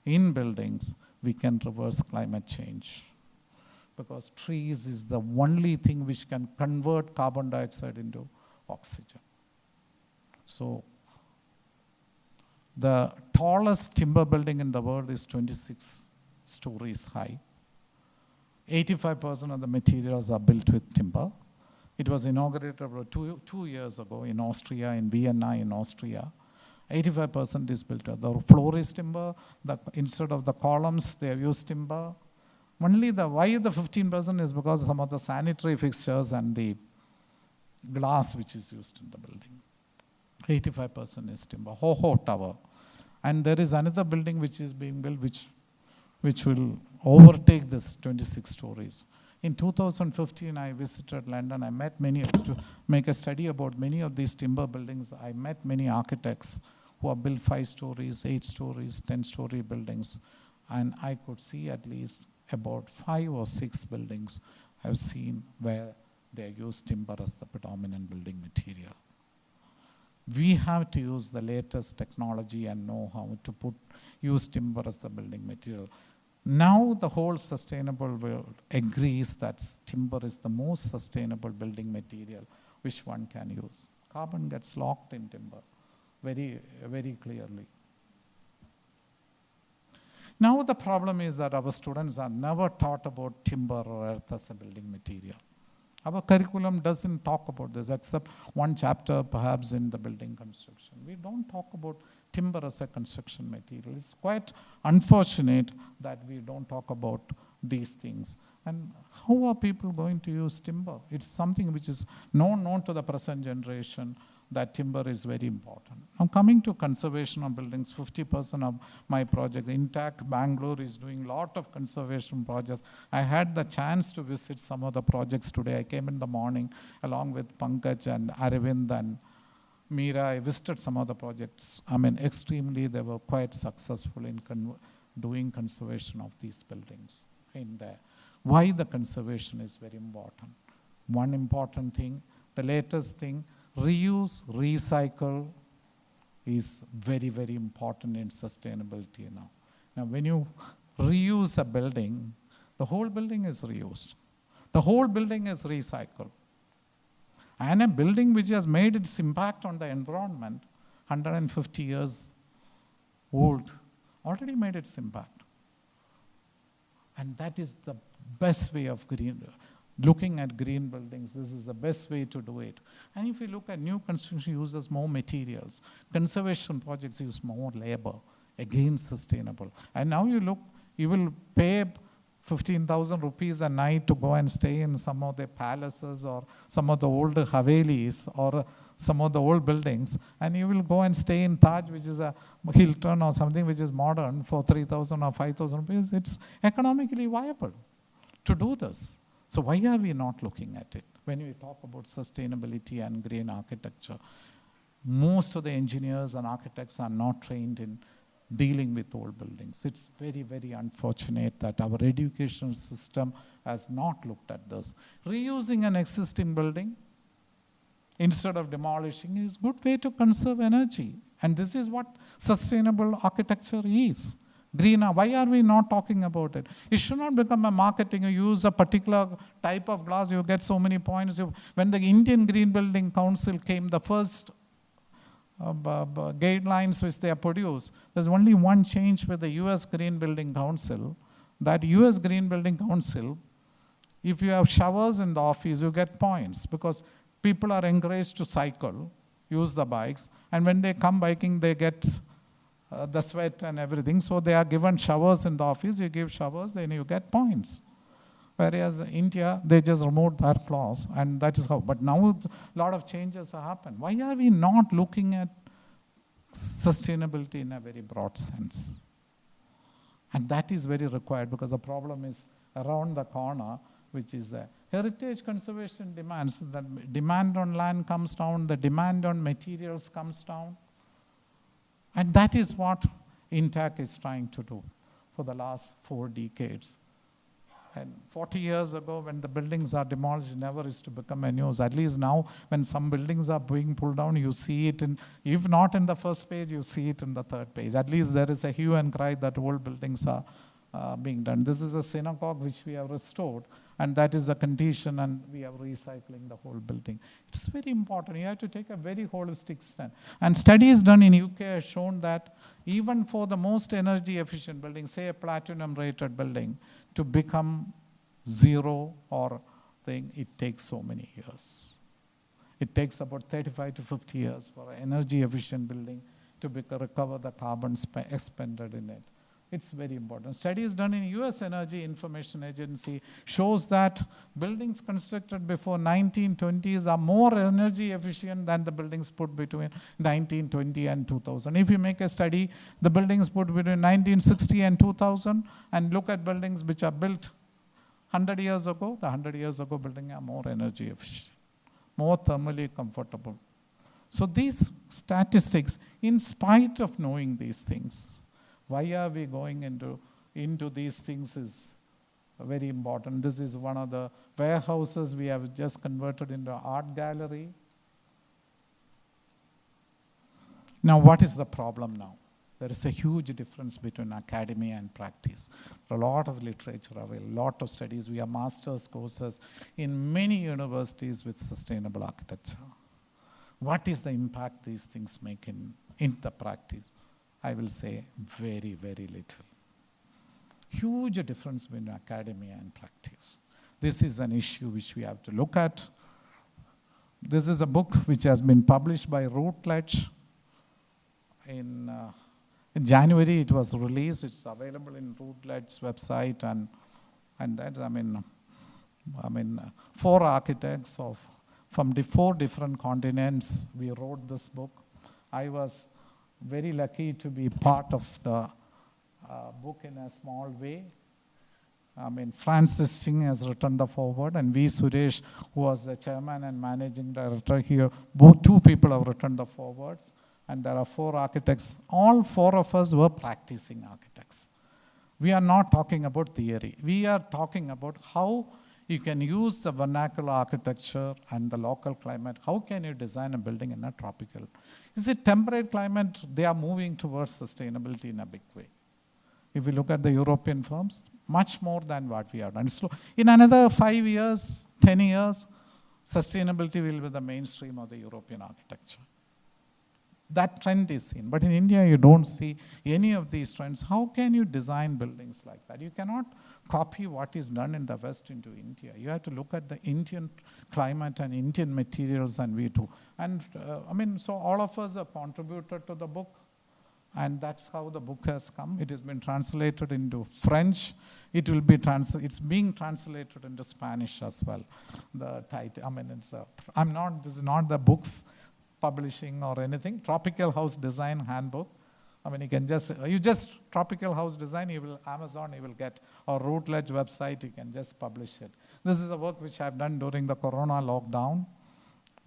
in buildings, we can reverse climate change. Because trees is the only thing which can convert carbon dioxide into oxygen. So the tallest timber building in the world is 26 stories high. 85% of the materials are built with timber. It was inaugurated about two years ago in Austria, in Vienna, in Austria. 85% is built. The floor is timber. Instead of the columns, they have used timber. Only why the 15% is because some of the sanitary fixtures and the glass which is used in the building. 85% is timber. Ho Tower. And there is another building which is being built which will overtake this 26 stories. In 2015, I visited London. I met to make a study about many of these timber buildings. I met many architects who have built 5 stories, 8 stories, 10-story buildings. And I could see at least about 5 or 6 buildings I've seen where they use timber as the predominant building material. We have to use the latest technology and know how to use timber as the building material. Now the whole sustainable world agrees that timber is the most sustainable building material which one can use. Carbon gets locked in timber very, very clearly. Now the problem is that our students are never taught about timber or earth as a building material. Our curriculum doesn't talk about this except one chapter perhaps in the building construction. We don't talk about timber as a construction material. It's quite unfortunate that we don't talk about these things. And how are people going to use timber? It's something which is known to the present generation, that timber is very important. Now coming to conservation of buildings, 50% of my project, INTACH Bangalore is doing a lot of conservation projects. I had the chance to visit some of the projects today. I came in the morning along with Pankaj and Arvind and Meera. I visited some of the projects. I mean, extremely, they were quite successful in doing conservation of these buildings in there. Why the conservation is very important? One important thing, the latest thing, reuse, recycle is very, very important in sustainability now. Now, when you reuse a building, the whole building is reused. The whole building is recycled. And a building which has made its impact on the environment, 150 years old, already made its impact. And that is the best way of looking at green buildings. This is the best way to do it. And if you look at new construction, uses more materials. Conservation projects use more labor. Again, sustainable. And now you will pay 15,000 rupees a night to go and stay in some of the palaces or some of the old Havelis or some of the old buildings, and you will go and stay in Taj, which is a Hilton or something which is modern, for 3,000 or 5,000 rupees. It's economically viable to do this. So why are we not looking at it? When we talk about sustainability and green architecture, most of the engineers and architects are not trained in dealing with old buildings. It's very, very unfortunate that our educational system has not looked at this. Reusing an existing building instead of demolishing is a good way to conserve energy. And this is what sustainable architecture is. Greener, why are we not talking about it? It should not become a marketing. You use a particular type of glass, you get so many points. When the Indian Green Building Council came, the first guidelines which they have produced, there's only one change with the US Green Building Council. That US Green Building Council, if you have showers in the office, you get points because people are encouraged to cycle, use the bikes, and when they come biking, they get the sweat and everything. So they are given showers in the office, you give showers, then you get points. Whereas India, they just removed that clause, and that is how. But now a lot of changes have happened. Why are we not looking at sustainability in a very broad sense? And that is very required because the problem is around the corner, which is heritage conservation demands. The demand on land comes down, the demand on materials comes down. And that is what INTACH is trying to do for the last 4 decades. And 40 years ago, when the buildings are demolished, never is to become a news. At least now, when some buildings are being pulled down, you see it in, if not in the first page, you see it in the 3rd page. At least there is a hue and cry that old buildings are being done. This is a synagogue which we have restored, and that is the condition, and we are recycling the whole building. It's very important. You have to take a very holistic stand. And studies done in UK have shown that even for the most energy efficient building, say a platinum rated building, to become zero or thing, it takes so many years. It takes about 35 to 50 years for an energy efficient building to recover the carbon expended in it. It's very important. Studies done in US Energy Information Agency shows that buildings constructed before 1920s are more energy efficient than the buildings put between 1920 and 2000. If you make a study, the buildings put between 1960 and 2000, and look at buildings which are built 100 years ago, the 100 years ago buildings are more energy efficient, more thermally comfortable. So these statistics, in spite of knowing these things, why are we going into these things is very important. This is one of the warehouses we have just converted into an art gallery. Now, what is the problem now? There is a huge difference between academy and practice. There are a lot of literature available, a lot of studies. We have master's courses in many universities with sustainable architecture. What is the impact these things make in the practice? I will say very, very little. Huge difference between academia and practice. This is an issue which we have to look at. This is a book which has been published by Routledge. In January it was released. It's available in Routledge's website, and that, I mean, 4 architects from the 4 different continents, we wrote this book. I was very lucky to be part of the book in a small way. I mean, Francis Singh has written the foreword, and V. Suresh, who was the chairman and managing director here, both 2 people have written the forewords, and there are 4 architects. All 4 of us were practicing architects. We are not talking about theory. We are talking about how you can use the vernacular architecture and the local climate. How can you design a building in a tropical? Is it temperate climate? They are moving towards sustainability in a big way. If we look at the European firms, much more than what we have done. So in another 5 years, 10 years, sustainability will be the mainstream of the European architecture. That trend is seen. But in India, you don't see any of these trends. How can you design buildings like that? You cannot copy what is done in the West into India. You have to look at the Indian climate and Indian materials, and we do. And so all of us have contributed to the book. And that's how the book has come. It has been translated into French. It will be it's being translated into Spanish as well. The title, I mean, this is not the books publishing or anything. Tropical House Design Handbook. I mean, you just tropical house design, Amazon, you will get, or Routledge website, you can just publish it. This is a work which I've done during the Corona lockdown.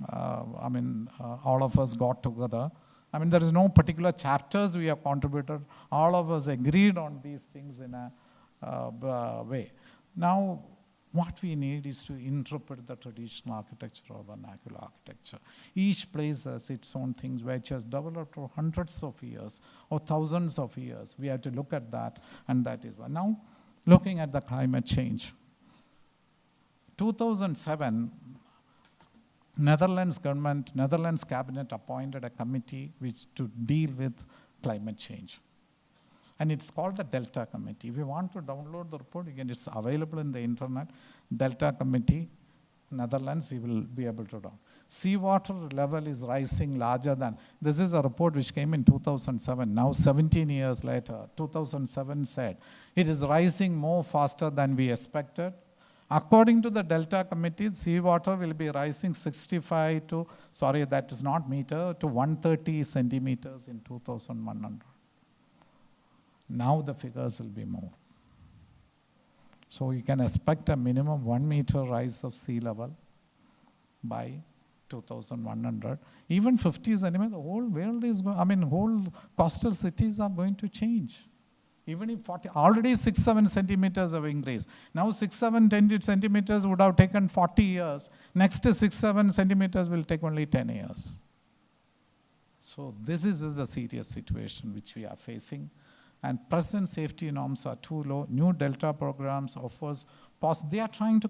All of us got together. I mean, there is no particular chapters we have contributed. All of us agreed on these things in a way. Now, what we need is to interpret the traditional architecture or vernacular architecture. Each place has its own things which has developed for hundreds of years or thousands of years. We have to look at that, and that is why. Now, looking at the climate change. 2007, Netherlands cabinet appointed a committee to deal with climate change. And it's called the Delta Committee. If you want to download the report, it's available in the internet. Delta Committee, Netherlands, you will be able to download. Seawater level is rising larger than, this is a report which came in 2007. Now 17 years later, 2007 said, it is rising more faster than we expected. According to the Delta Committee, seawater will be rising 65 to, sorry, that is not meter, to 130 centimeters in 2100. Now the figures will be more. So you can expect a minimum 1 meter rise of sea level by 2100. Even 50 centimeters, the whole world is going, whole coastal cities are going to change. Even if already 6-7 centimeters have increased. Now 6-7 centimeters would have taken 40 years. Next 6-7 centimeters will take only 10 years. So this is the serious situation which we are facing. And present safety norms are too low. New Delta programs offers, they are trying to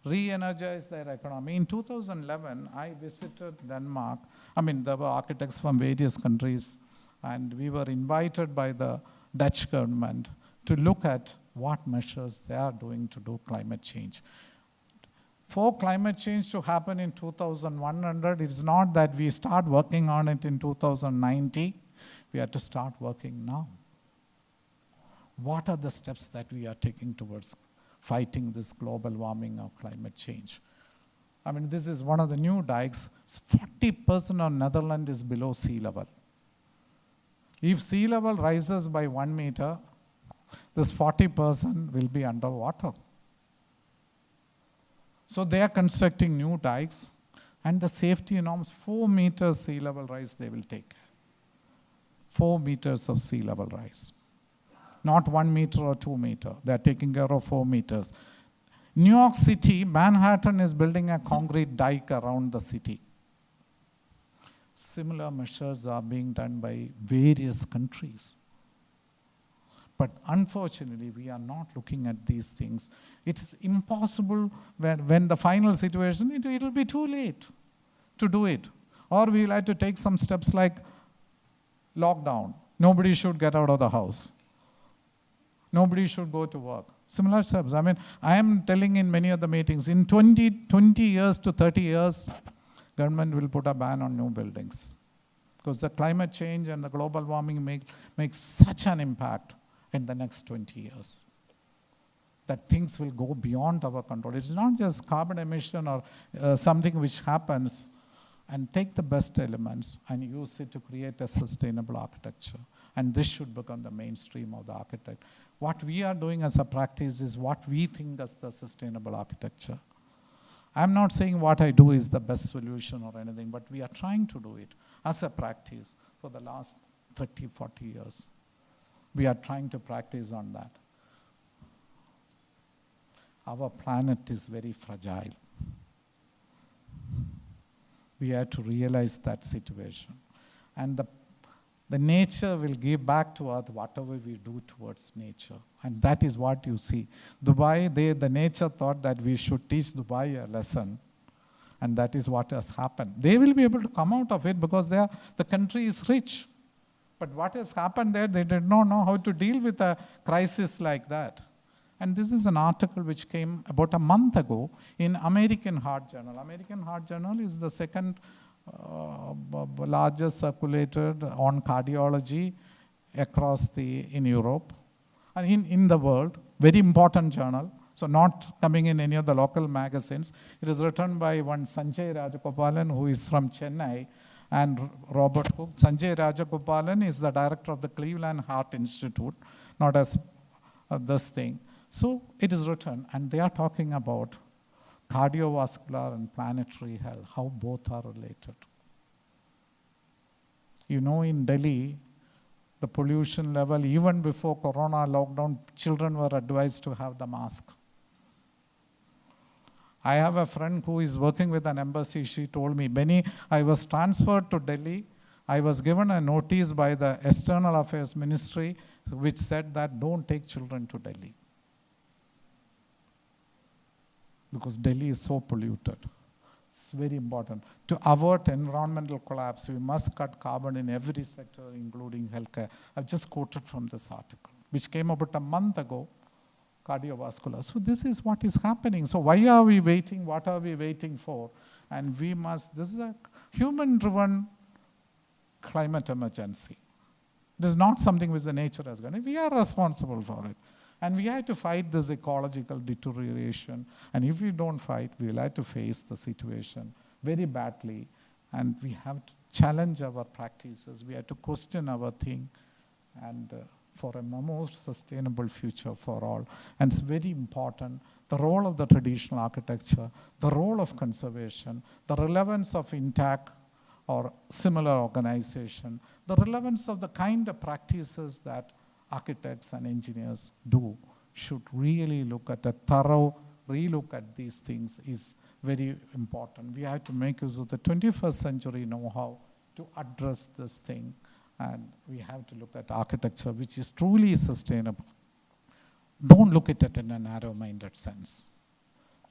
re-energize their economy. In 2011, I visited Denmark. There were architects from various countries, and we were invited by the Dutch government to look at what measures they are doing to do climate change. For climate change to happen in 2100, it's not that we start working on it in 2090. We have to start working now. What are the steps that we are taking towards fighting this global warming or climate change? This is one of the new dikes. 40% of Netherlands is below sea level. If sea level rises by 1 meter, this 40% will be underwater. So they are constructing new dikes, and the safety norms, 4 meters sea level rise they will take. 4 meters of sea level rise. Not 1 meter or 2 meter. They are taking care of 4 meters. New York City, Manhattan is building a concrete dike around the city. Similar measures are being done by various countries. But unfortunately, we are not looking at these things. It is impossible when the final situation, it will be too late to do it. Or we will have to take some steps like lockdown. Nobody should get out of the house. Nobody should go to work. Similar steps. I am telling in many of the meetings, in 20 years to 30 years, government will put a ban on new buildings. Because the climate change and the global warming makes such an impact in the next 20 years that things will go beyond our control. It's not just carbon emission or something which happens, and take the best elements and use it to create a sustainable architecture. And this should become the mainstream of the architect. What we are doing as a practice is what we think as the sustainable architecture. I'm not saying what I do is the best solution or anything, but we are trying to do it as a practice for the last 30, 40 years. We are trying to practice on that. Our planet is very fragile. We have to realize that situation. And the nature will give back to us whatever we do towards nature. And that is what you see. Dubai, the nature thought that we should teach Dubai a lesson. And that is what has happened. They will be able to come out of it because the country is rich. But what has happened there, they did not know how to deal with a crisis like that. And this is an article which came about a month ago in American Heart Journal. American Heart Journal is the second largest circulated on cardiology in Europe and in the world. Very important journal. So not coming in any of the local magazines. It is written by one Sanjay Rajagopalan, who is from Chennai, and Robert Cook. Sanjay Rajagopalan is the director of the Cleveland Heart Institute, not as this thing. So it is written, and they are talking about cardiovascular and planetary health, how both are related. You know, in Delhi, the pollution level, even before Corona lockdown, children were advised to have the mask. I have a friend who is working with an embassy. She told me, Benny, I was transferred to Delhi. I was given a notice by the External Affairs Ministry which said that don't take children to Delhi, because Delhi is so polluted. It's very important. To avert environmental collapse, we must cut carbon in every sector, including healthcare. I've just quoted from this article, which came about a month ago, cardiovascular. So this is what is happening. So why are we waiting? What are we waiting for? And we must, this is a human-driven climate emergency. This is not something which the nature has done. We are responsible for it. And we have to fight this ecological deterioration. And if we don't fight, we'll have to face the situation very badly. And we have to challenge our practices. We have to question our thing and for a more sustainable future for all. And it's very important, the role of the traditional architecture, the role of conservation, the relevance of INTACH or similar organization, the relevance of the kind of practices that architects and engineers do should really look at a thorough relook at these things is very important. We have to make use of the 21st century know-how to address this thing, and we have to look at architecture which is truly sustainable. Don't look at it in a narrow-minded sense.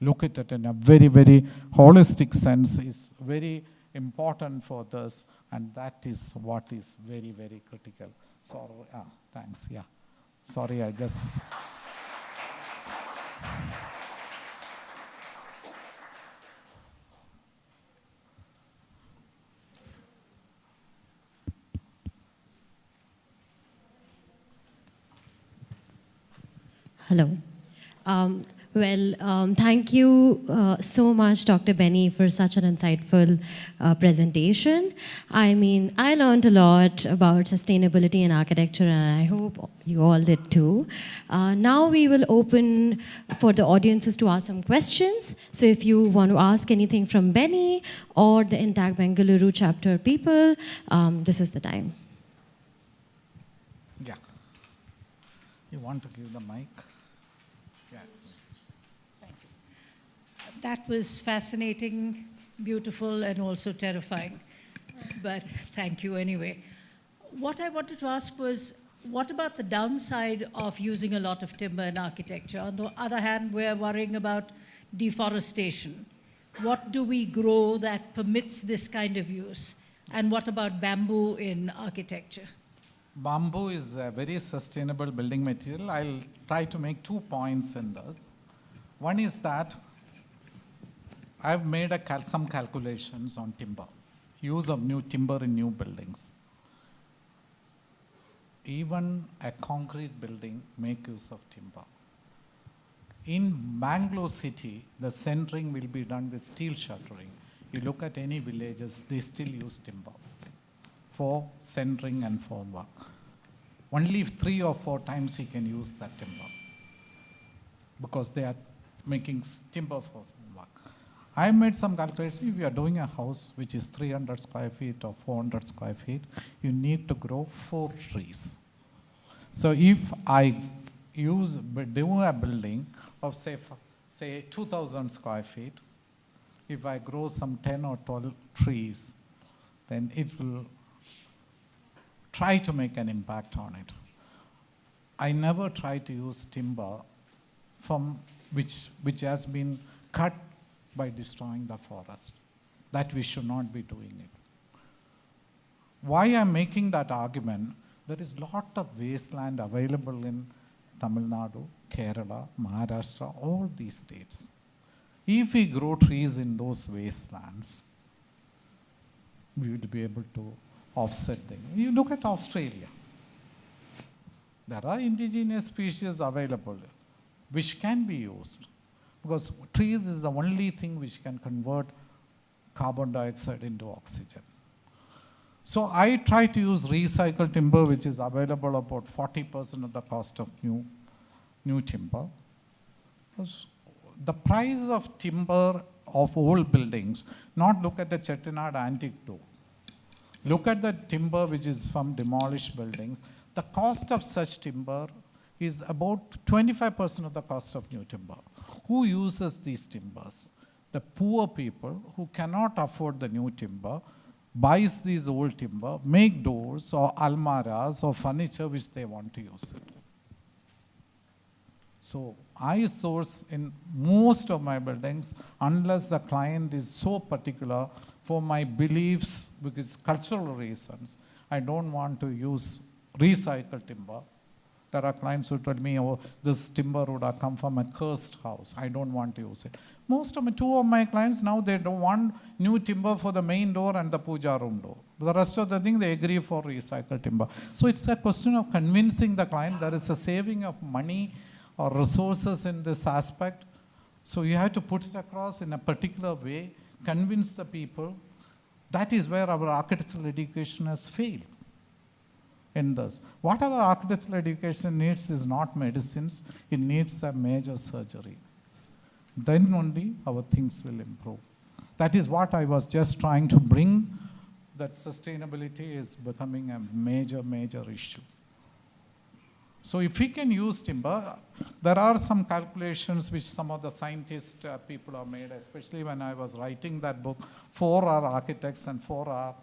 Look at it in a very, very holistic sense is very important for this, and that is what is very, very critical. Sorry, thanks, yeah. Sorry, I just... Hello. Thank you so much, Dr. Benny, for such an insightful presentation. I mean, I learned a lot about sustainability in architecture, and I hope you all did too. Now we will open for the audiences to ask some questions. So if you want to ask anything from Benny or the INTACH Bengaluru chapter people, this is the time. Yeah. You want to give the mic? That was fascinating, beautiful, and also terrifying. But thank you anyway. What I wanted to ask was, what about the downside of using a lot of timber in architecture? On the other hand, we're worrying about deforestation. What do we grow that permits this kind of use? And what about bamboo in architecture? Bamboo is a very sustainable building material. I'll try to make 2 points in this. One is that I've made some calculations on timber, use of new timber in new buildings. Even a concrete building make use of timber. In Bangalore city, the centering will be done with steel shuttering. You look at any villages, they still use timber for centering and formwork. Only 3 or 4 times you can use that timber because they are making timber for formwork. I made some calculations. If you are doing a house which is 300 square feet or 400 square feet, you need to grow 4 trees. So if I do a building of say 2,000 square feet, if I grow some 10 or 12 trees, then it will try to make an impact on it. I never try to use timber from which has been cut by destroying the forest. That we should not be doing it. Why I'm making that argument, there is a lot of wasteland available in Tamil Nadu, Kerala, Maharashtra, all these states. If we grow trees in those wastelands, we will be able to offset things. You look at Australia. There are indigenous species available which can be used, because trees is the only thing which can convert carbon dioxide into oxygen. So I try to use recycled timber, which is available about 40% of the cost of new timber. The price of timber of old buildings, not look at the Chettinad antique door. Look at the timber which is from demolished buildings. The cost of such timber is about 25% of the cost of new timber. Who uses these timbers? The poor people who cannot afford the new timber buys these old timber, make doors or almaras or furniture which they want to use it. So I source in most of my buildings, unless the client is so particular for my beliefs, because cultural reasons, I don't want to use recycled timber. There are clients who tell me, oh, this timber would have come from a cursed house. I don't want to use it. Two of my clients now, they don't want new timber for the main door and the puja room door. The rest of the thing, they agree for recycled timber. So it's a question of convincing the client there is a saving of money or resources in this aspect. So you have to put it across in a particular way, convince the people. That is where our architectural education has failed. In this. What our architectural education needs is not medicines, it needs a major surgery. Then only our things will improve. That is what I was just trying to bring, that sustainability is becoming a major, major issue. So if we can use timber, there are some calculations which some of the scientist people have made, especially when I was writing that book for our architects and for our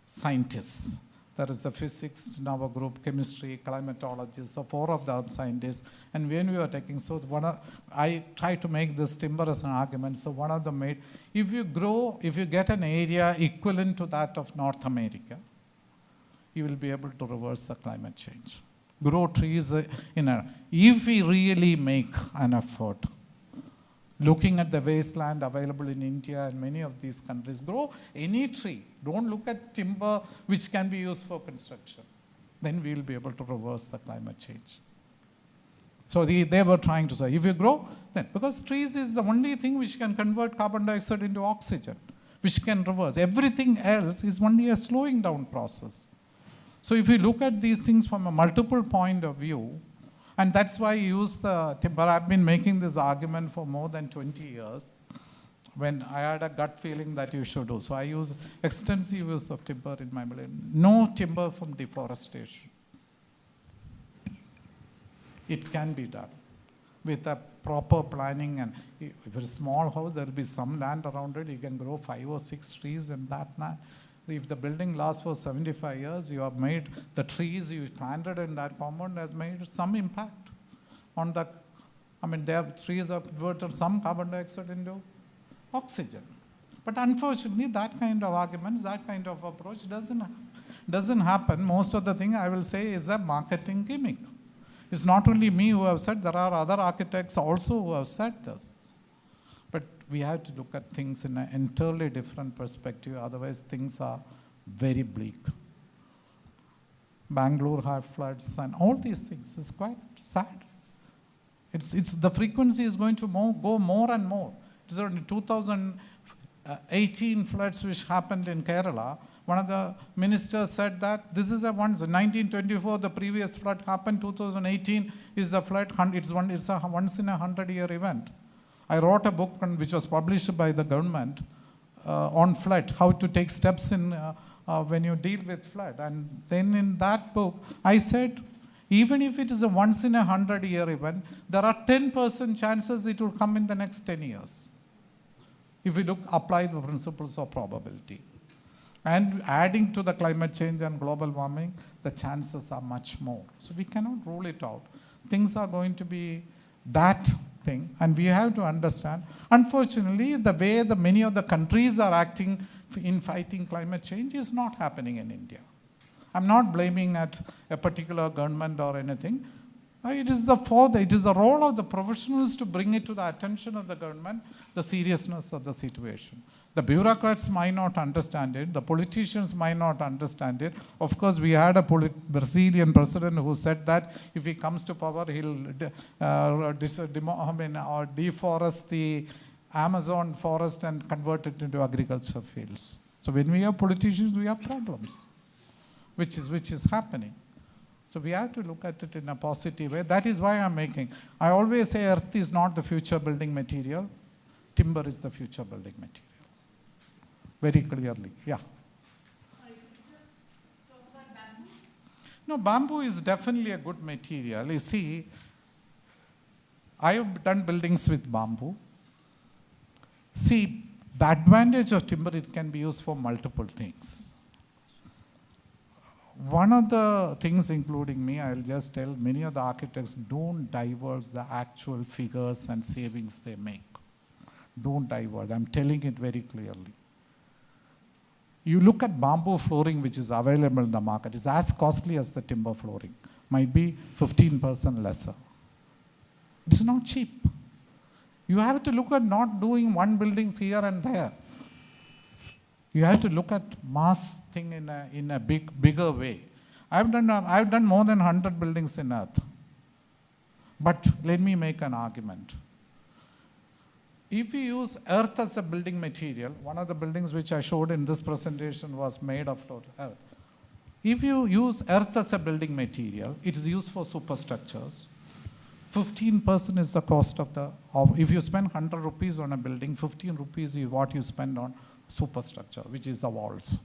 scientists. There is the physics in our group, chemistry, climatology, so 4 of them scientists. And when we were taking, I tried to make this timber as an argument. So one of them made, if you get an area equivalent to that of North America, you will be able to reverse the climate change. Grow trees if we really make an effort. Looking at the wasteland available in India and many of these countries, grow any tree. Don't look at timber which can be used for construction. Then we will be able to reverse the climate change. So they were trying to say, if you grow, then, because trees is the only thing which can convert carbon dioxide into oxygen, which can reverse. Everything else is only a slowing down process. So if you look at these things from a multiple point of view, and that's why I use the timber. I've been making this argument for more than 20 years when I had a gut feeling that you should do. So I use extensive use of timber in my building. No timber from deforestation. It can be done with a proper planning. And if it's a small house, there will be some land around it. You can grow 5 or 6 trees in that land. If the building lasts for 75 years, you have made the trees you planted in that compound has made some impact on the, trees have converted some carbon dioxide into oxygen. But unfortunately, that kind of arguments, that kind of approach doesn't happen. Most of the thing I will say is a marketing gimmick. It's not only me who have said, there are other architects also who have said this. But we have to look at things in an entirely different perspective, otherwise things are very bleak. Bangalore had floods and all these things. It's quite sad. The frequency is going to go more and more. It's in 2018 floods which happened in Kerala. One of the ministers said that this is a once. In 1924, the previous flood happened. 2018 is the flood. It's a once in a 100-year event. I wrote a book which was published by the government on flood, how to take steps in when you deal with flood. And then in that book, I said, even if it is a once in a 100-year event, there are 10% chances it will come in the next 10 years. If we apply the principles of probability. And adding to the climate change and global warming, the chances are much more. So we cannot rule it out. Things are going to be that thing, and we have to understand. Unfortunately, the way many of the countries are acting in fighting climate change is not happening in India. I'm not blaming at a particular government or anything. It is the role of the professionals to bring it to the attention of the government, the seriousness of the situation. The bureaucrats might not understand it. The politicians might not understand it. Of course, we had a Brazilian president who said that if he comes to power, he'll deforest the Amazon forest and convert it into agriculture fields. So when we have politicians, we have problems, which is happening. So we have to look at it in a positive way. That is why I always say earth is not the future building material. Timber is the future building material. Very clearly, yeah. Sorry, could you just talk about bamboo? No, bamboo is definitely a good material. You see, I have done buildings with bamboo. See, the advantage of timber, it can be used for multiple things. One of the things, including me, I'll just tell many of the architects, don't divulge the actual figures and savings they make. Don't divulge. I'm telling it very clearly. You look at bamboo flooring, which is available in the market. It's as costly as the timber flooring. Might be 15% lesser. It's not cheap. You have to look at not doing one buildings here and there. You have to look at mass thing in a bigger way. I've done more than 100 buildings in earth. But let me make an argument. If you use earth as a building material, one of the buildings which I showed in this presentation was made of earth. If you use earth as a building material, it is used for superstructures. 15% is the cost if you spend 100 rupees on a building, 15 rupees is what you spend on superstructure, which is the walls.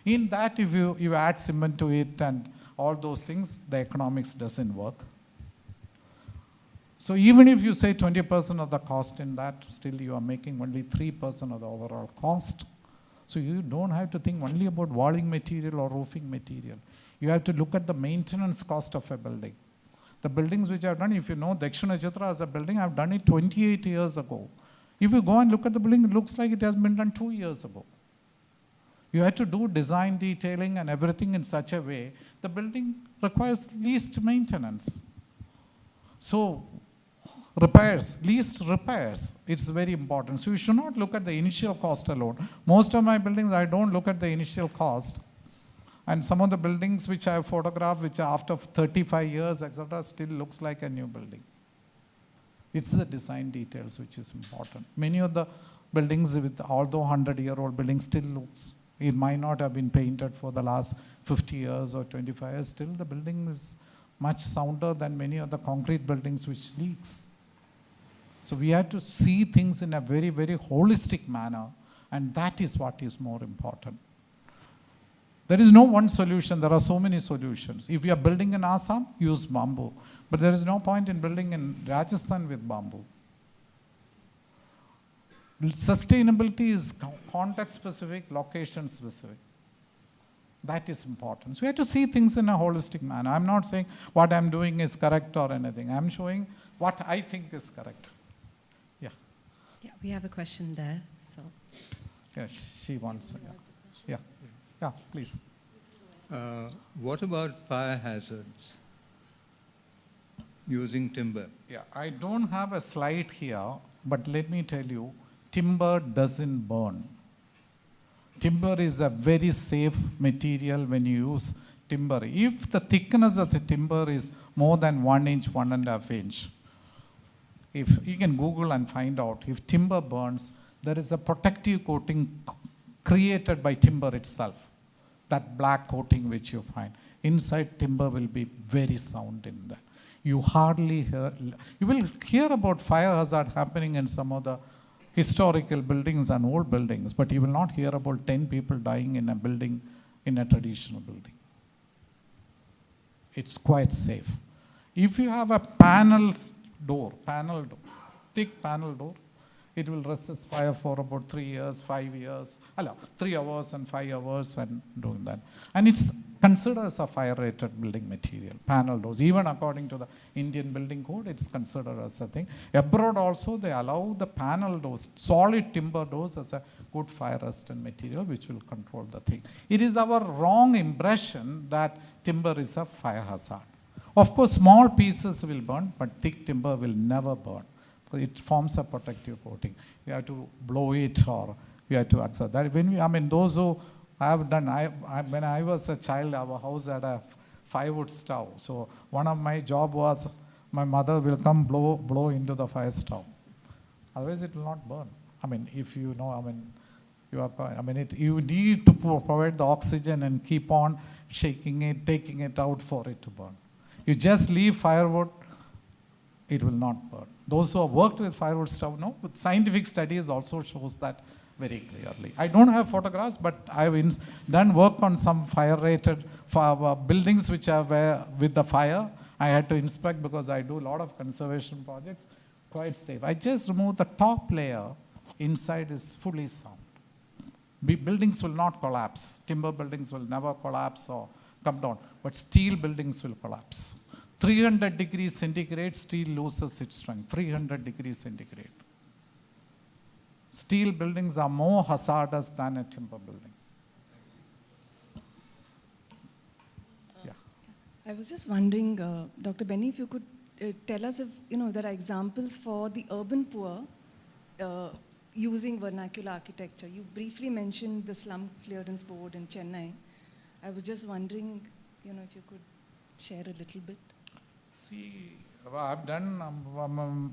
In that, if you add cement to it and all those things, the economics doesn't work. So even if you say 20% of the cost in that, still you are making only 3% of the overall cost. So you don't have to think only about walling material or roofing material. You have to look at the maintenance cost of a building. The buildings which I've done, if you know Dakshinachitra as a building, I've done it 28 years ago. If you go and look at the building, it looks like it has been done 2 years ago. You have to do design detailing and everything in such a way, the building requires least maintenance. So least repairs, it's very important. So you should not look at the initial cost alone. Most of my buildings, I don't look at the initial cost. And some of the buildings which I have photographed, which are after 35 years, etc., still looks like a new building. It's the design details which is important. Many of the buildings, although 100-year-old buildings, still looks. It might not have been painted for the last 50 years or 25 years. Still, the building is much sounder than many of the concrete buildings which leaks. So we have to see things in a very, very holistic manner, and that is what is more important. There is no one solution. There are so many solutions. If you are building in Assam, use bamboo. But there is no point in building in Rajasthan with bamboo. Sustainability is context-specific, location-specific. That is important. So we have to see things in a holistic manner. I'm not saying what I'm doing is correct or anything. I'm showing what I think is correct. Yeah. Yeah, we have a question there. So. Yeah, she wants. Yeah. Yeah, please. What about fire hazards using timber? Yeah, I don't have a slide here, but let me tell you, timber doesn't burn. Timber is a very safe material when you use timber. If the thickness of the timber is more than 1 inch, 1.5 inch, if you can Google and find out, if timber burns, there is a protective coating created by timber itself. That black coating which you find. Inside timber will be very sound in that. You hardly hear, you will hear about fire hazard happening in some of the historical buildings and old buildings, but you will not hear about 10 people dying in a building, in a traditional building. It's quite safe. If you have a panel door, thick panel door, it will resist fire for about 3 years, 5 years, 3 hours and 5 hours and doing that. And it's considered as a fire-rated building material, panel doors. Even according to the Indian building code, it's considered as a thing. Abroad also, they allow the panel doors, solid timber doors as a good fire-resistant material, which will control the thing. It is our wrong impression that timber is a fire hazard. Of course, small pieces will burn, but thick timber will never burn, because it forms a protective coating. You have to blow it, or you have to accept that. Those who have done, when I was a child, our house had a firewood stove. So one of my job was, my mother will come blow into the fire stove. Otherwise, it will not burn. If you know, you need to provide the oxygen and keep on shaking it, taking it out for it to burn. You just leave firewood, it will not burn. Those who have worked with firewood stove know, but scientific studies also shows that very clearly. I don't have photographs, but I've done work on some fire-rated buildings which are with the fire. I had to inspect because I do a lot of conservation projects, quite safe. I just removed the top layer, inside is fully sound. Buildings will not collapse. Timber buildings will never collapse or come down, but steel buildings will collapse. 300 degrees centigrade, steel loses its strength. 300 degrees centigrade. Steel buildings are more hazardous than a timber building. Yeah. I was just wondering, Dr. Benny, if you could tell us if there are examples for the urban poor using vernacular architecture. You briefly mentioned the Slum Clearance Board in Chennai. I was just wondering, if you could share a little bit. See, I've done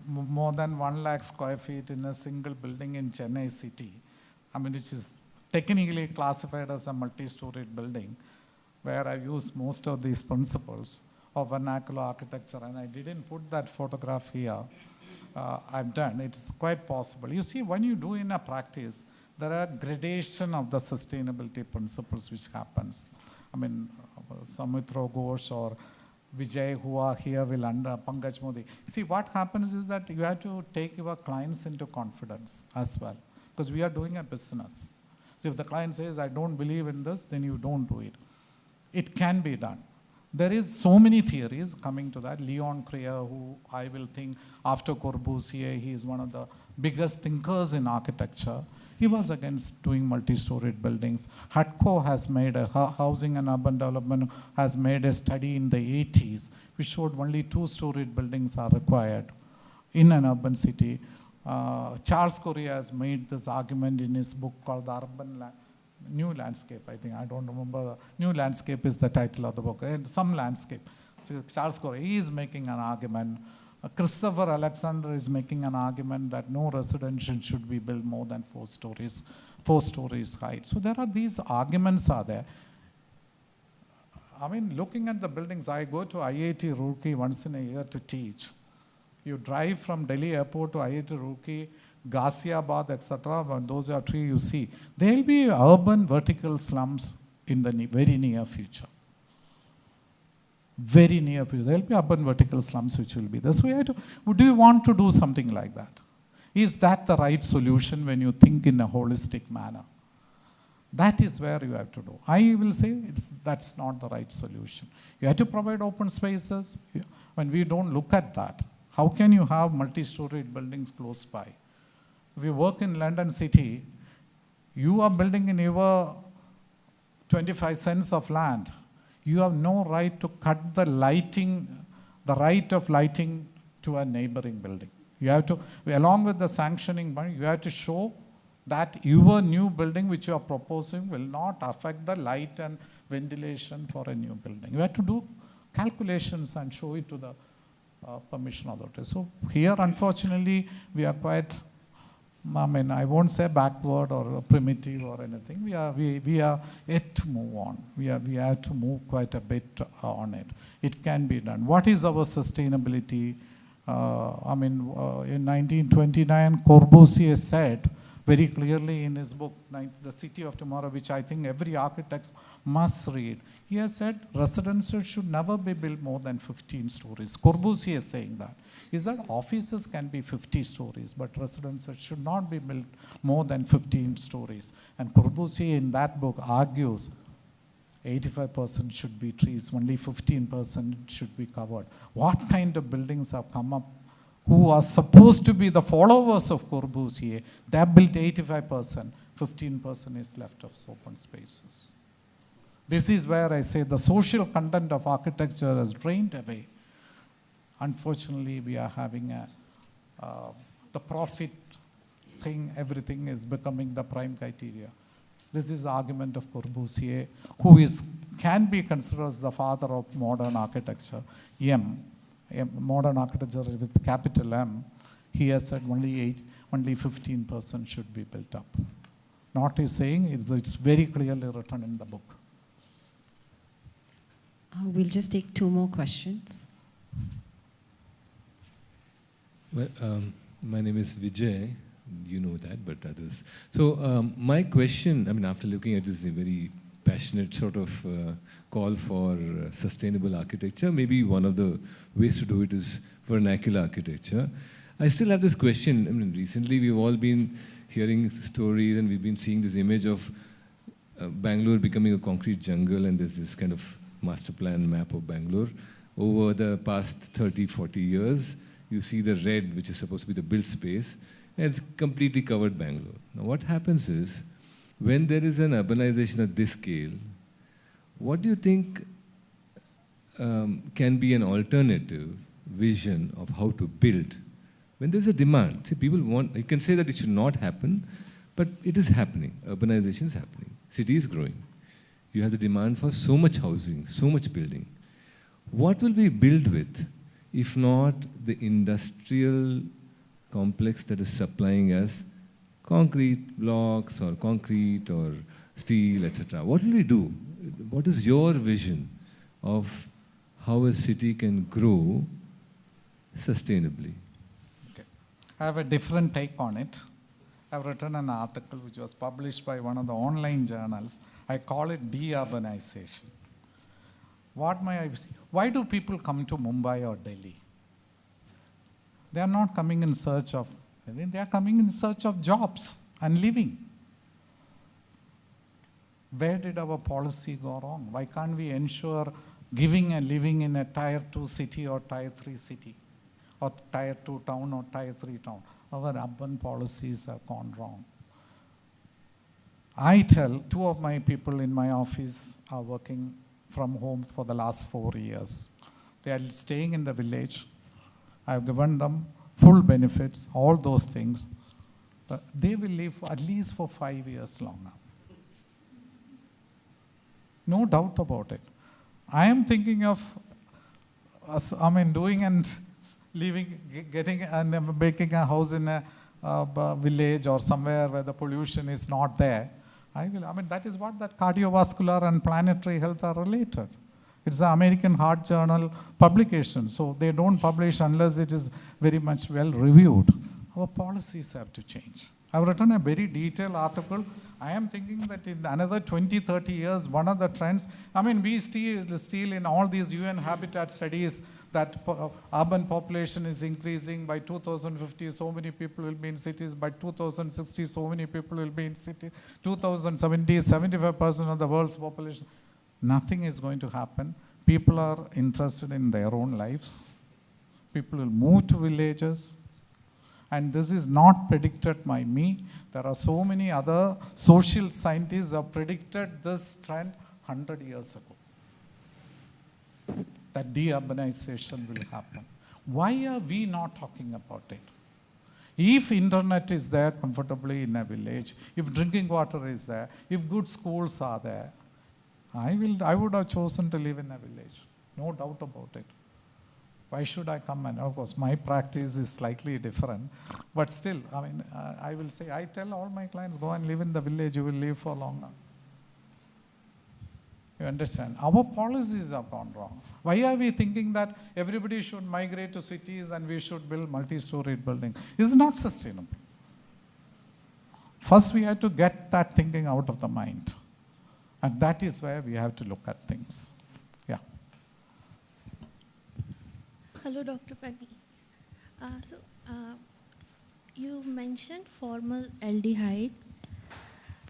more than 1 lakh square feet in a single building in Chennai city, which is technically classified as a multi-storied building, where I use most of these principles of vernacular architecture, and I didn't put that photograph here. I've done, it's quite possible. You see, when you do in a practice, there are gradation of the sustainability principles which happens. Samitra Ghosh or Vijay, who are here, will Pankaj Modi. See, what happens is that you have to take your clients into confidence as well, because we are doing a business. So if the client says, I don't believe in this, then you don't do it. It can be done. There is so many theories coming to that. Leon Krier, who I will think after Corbusier, he is one of the biggest thinkers in architecture. He was against doing multi-storied buildings. Hatko has made Housing and Urban Development has made a study in the 80s which showed only 2-storied buildings are required in an urban city. Charles Correa has made this argument in his book called The New Landscape, I think. I don't remember. New Landscape is the title of the book. Some landscape. So Charles Correa, he is making an argument. Christopher Alexander is making an argument that no residential should be built more than 4 stories height. So there are these arguments are there. Looking at the buildings, I go to IIT Roorkee once in a year to teach. You drive from Delhi airport to IIT Roorkee, Ghaziabad, etc. Those are trees you see. There will be urban vertical slums in the very near future. Very near future. There will be urban vertical slums which will be there. So do you want to do something like that? Is that the right solution when you think in a holistic manner? That is where you have to do. I will say that's not the right solution. You have to provide open spaces. When we don't look at that, how can you have multi-storied buildings close by? If you work in London City, you are building in your 25 cents of land. You have no right to cut the right of lighting to a neighboring building. You have to, along with the sanctioning money, you have to show that your new building which you are proposing will not affect the light and ventilation for a new building. You have to do calculations and show it to the permission authority. So here, unfortunately, we are quite, I won't say backward or primitive or anything. We are yet to move on. We have to move quite a bit on it. It can be done. What is our sustainability? In 1929, Corbusier said very clearly in his book, The City of Tomorrow, which I think every architect must read. He has said residential should never be built more than 15 stories. Corbusier is saying that. Is that offices can be 50 stories, but residential should not be built more than 15 stories. And Corbusier in that book argues 85% should be trees, only 15% should be covered. What kind of buildings have come up who are supposed to be the followers of Corbusier? They have built 85%, 15% is left of open spaces. This is where I say the social content of architecture has drained away. Unfortunately, we are having the profit thing, everything is becoming the prime criteria. This is the argument of Corbusier, who can be considered as the father of modern architecture, modern architecture with capital M. He has said only 15% should be built up. Not he's saying, it's very clearly written in the book. We'll just take 2 more questions. Well, my name is Vijay. You know that, but others. So my question, I mean, after looking at this very passionate sort of call for sustainable architecture, maybe one of the ways to do it is vernacular architecture. I still have this question. I mean, recently we've all been hearing stories and we've been seeing this image of Bangalore becoming a concrete jungle, and there's this kind of master plan map of Bangalore. Over the past 30, 40 years, you see the red, which is supposed to be the built space, and it's completely covered Bangalore. Now what happens is, when there is an urbanization at this scale, what do you think can be an alternative vision of how to build? When there's a demand, see, people want, you can say that it should not happen, but it is happening. Urbanization is happening. City is growing. You have the demand for so much housing, so much building. What will we build with, if not the industrial complex that is supplying us concrete blocks or concrete or steel, etc.? What will we do? What is your vision of how a city can grow sustainably? Okay. I have a different take on it. I've written an article which was published by one of the online journals. I call it de-urbanization. Why do people come to Mumbai or Delhi? They are not coming in search of, they are coming in search of jobs and living. Where did our policy go wrong? Why can't we ensure giving a living in a tier 2 city or tier 3 city, or tier 2 town or tier 3 town? Our urban policies have gone wrong. I tell 2 of my people in my office are working from home for the last 4 years. They are staying in the village. I've given them full benefits, all those things. They will live at least for 5 years longer. No doubt about it. I am thinking of, doing and living, getting and making a house in a village or somewhere where the pollution is not there. That is what that cardiovascular and planetary health are related. It's the American Heart Journal publication, so they don't publish unless it is very much well reviewed. Our policies have to change. I've written a very detailed article. I am thinking that in another 20, 30 years, one of the trends, we still in all these UN habitat studies that urban population is increasing. By 2050, so many people will be in cities. By 2060, so many people will be in cities. 2070, 75% of the world's population. Nothing is going to happen. People are interested in their own lives. People will move to villages. And this is not predicted by me. There are so many other social scientists who have predicted this trend 100 years ago. That de-urbanization will happen. Why are we not talking about it? If internet is there comfortably in a village, if drinking water is there, if good schools are there, I would have chosen to live in a village. No doubt about it. Why should I come? And of course, my practice is slightly different. But still, I will say, I tell all my clients, go and live in the village, you will live for longer. You understand? Our policies have gone wrong. Why are we thinking that everybody should migrate to cities and we should build multi-storied buildings? It's not sustainable. First, we have to get that thinking out of the mind. And that is where we have to look at things. Yeah. Hello, Dr. Penny. You mentioned formaldehyde.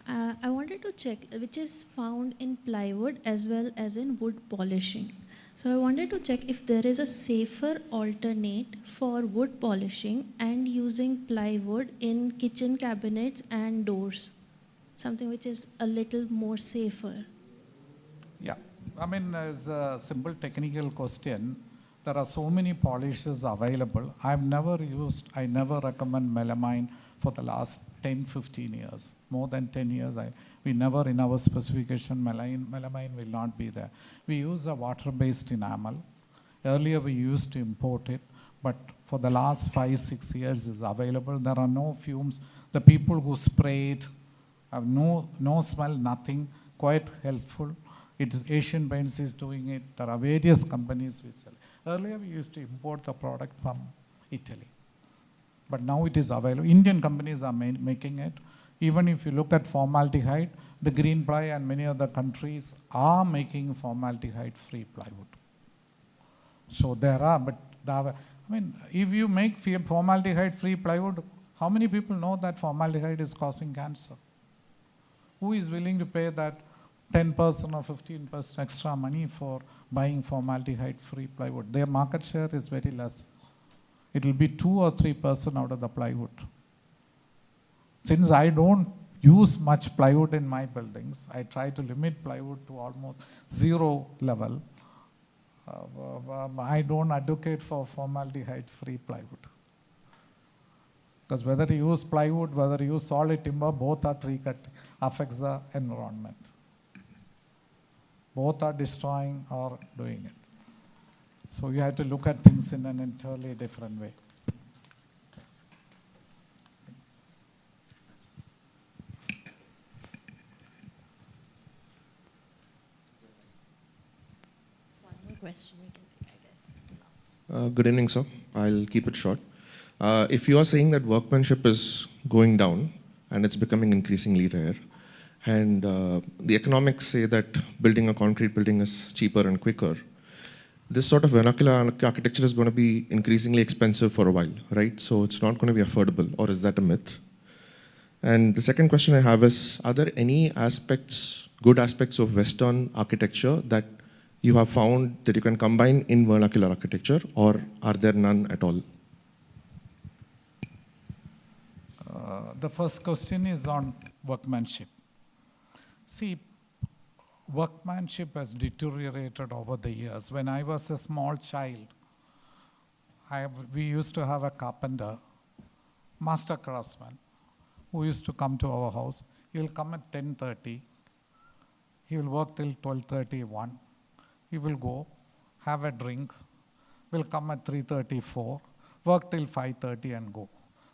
I wanted to check, which is found in plywood as well as in wood polishing. So I wanted to check if there is a safer alternate for wood polishing and using plywood in kitchen cabinets and doors. Something which is a little more safer. I mean, it's a simple technical question. There are so many polishes available. I never recommend melamine for the last 10, 15 years. More than 10 years, we never in our specification, melamine will not be there. We use a water-based enamel. Earlier we used to import it, but for the last 5, 6 years it's available. There are no fumes. The people who spray it have no smell, nothing, quite helpful. It is Asian Paints is doing it. There are various companies which sell. Earlier we used to import the product from Italy, but now it is available. Indian companies are making it. Even if you look at formaldehyde, the Greenply and many other countries are making formaldehyde-free plywood. So there are, but I mean, if you make formaldehyde-free plywood, how many people know that formaldehyde is causing cancer? Who is willing to pay that 10% or 15% extra money for buying formaldehyde-free plywood? Their market share is very less. It will be 2 or 3% out of the plywood. Since I don't use much plywood in my buildings, I try to limit plywood to almost 0 level. I don't advocate for formaldehyde-free plywood. Because whether you use plywood, whether you use solid timber, both are tree cut, affects the environment. Both are destroying or doing it. So you have to look at things in an entirely different way. One more question we can take, I guess. Good evening, sir. I'll keep it short. If you are saying that workmanship is going down and it's becoming increasingly rare, and the economics say that building a concrete building is cheaper and quicker, this sort of vernacular architecture is going to be increasingly expensive for a while, right? So it's not going to be affordable, or is that a myth? And the second question I have is, are there any aspects, good aspects of Western architecture that you have found that you can combine in vernacular architecture, or are there none at all? The first question is on workmanship. See, workmanship has deteriorated over the years. When I was a small child, we used to have a carpenter, master craftsman, who used to come to our house. He will come at 10:30. He will work till 12:31. He will go, have a drink, will come at 3:34, work till 5:30 and go.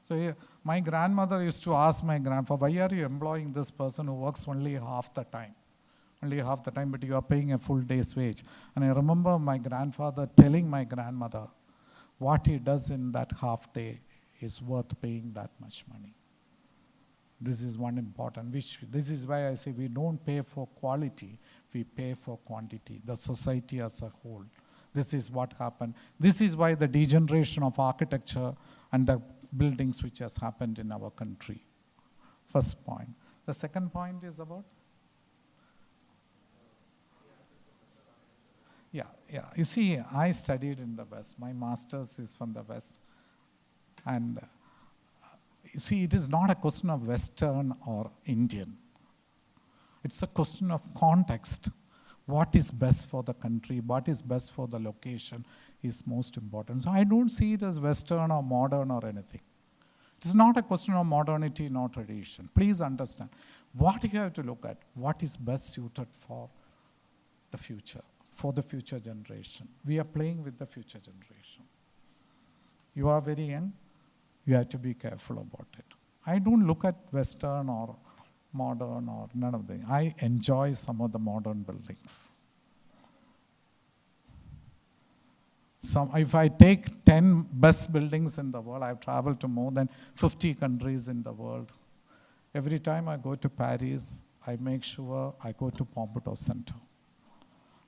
So my grandmother used to ask my grandfather, why are you employing this person who works only half the time? Only half the time, but you are paying a full day's wage. And I remember my grandfather telling my grandmother, what he does in that half day is worth paying that much money. This is one important, this is why I say we don't pay for quality, we pay for quantity, the society as a whole. This is what happened. This is why the degeneration of architecture and the buildings which has happened in our country. First point. The second point is about? Yeah. You see, I studied in the West. My master's is from the West. And you see, it is not a question of Western or Indian. It's a question of context. What is best for the country, what is best for the location is most important. So I don't see it as Western or modern or anything. It's not a question of modernity nor tradition. Please understand. What you have to look at, what is best suited for the future generation. We are playing with the future generation. You are very young, you have to be careful about it. I don't look at Western or modern or none of them. I enjoy some of the modern buildings. If I take 10 best buildings in the world, I've traveled to more than 50 countries in the world. Every time I go to Paris, I make sure I go to Pompidou Center.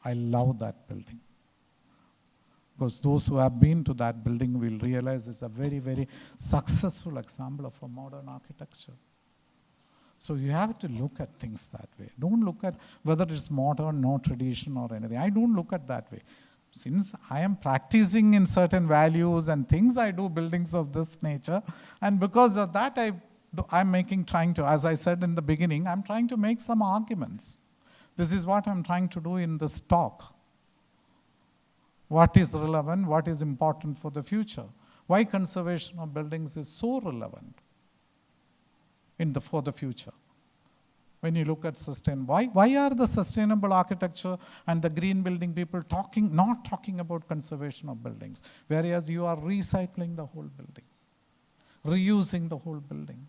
I love that building. Because those who have been to that building will realize it's a very, very successful example of a modern architecture. So you have to look at things that way. Don't look at whether it's modern, no tradition or anything. I don't look at that way. Since I am practicing in certain values and things, I do buildings of this nature. And because of that, I'm trying to, as I said in the beginning, I'm trying to make some arguments. This is what I'm trying to do in this talk. What is relevant, what is important for the future? Why conservation of buildings is so relevant for the future? When you look at why are the sustainable architecture and the green building people not talking about conservation of buildings, whereas you are recycling the whole building, reusing the whole building.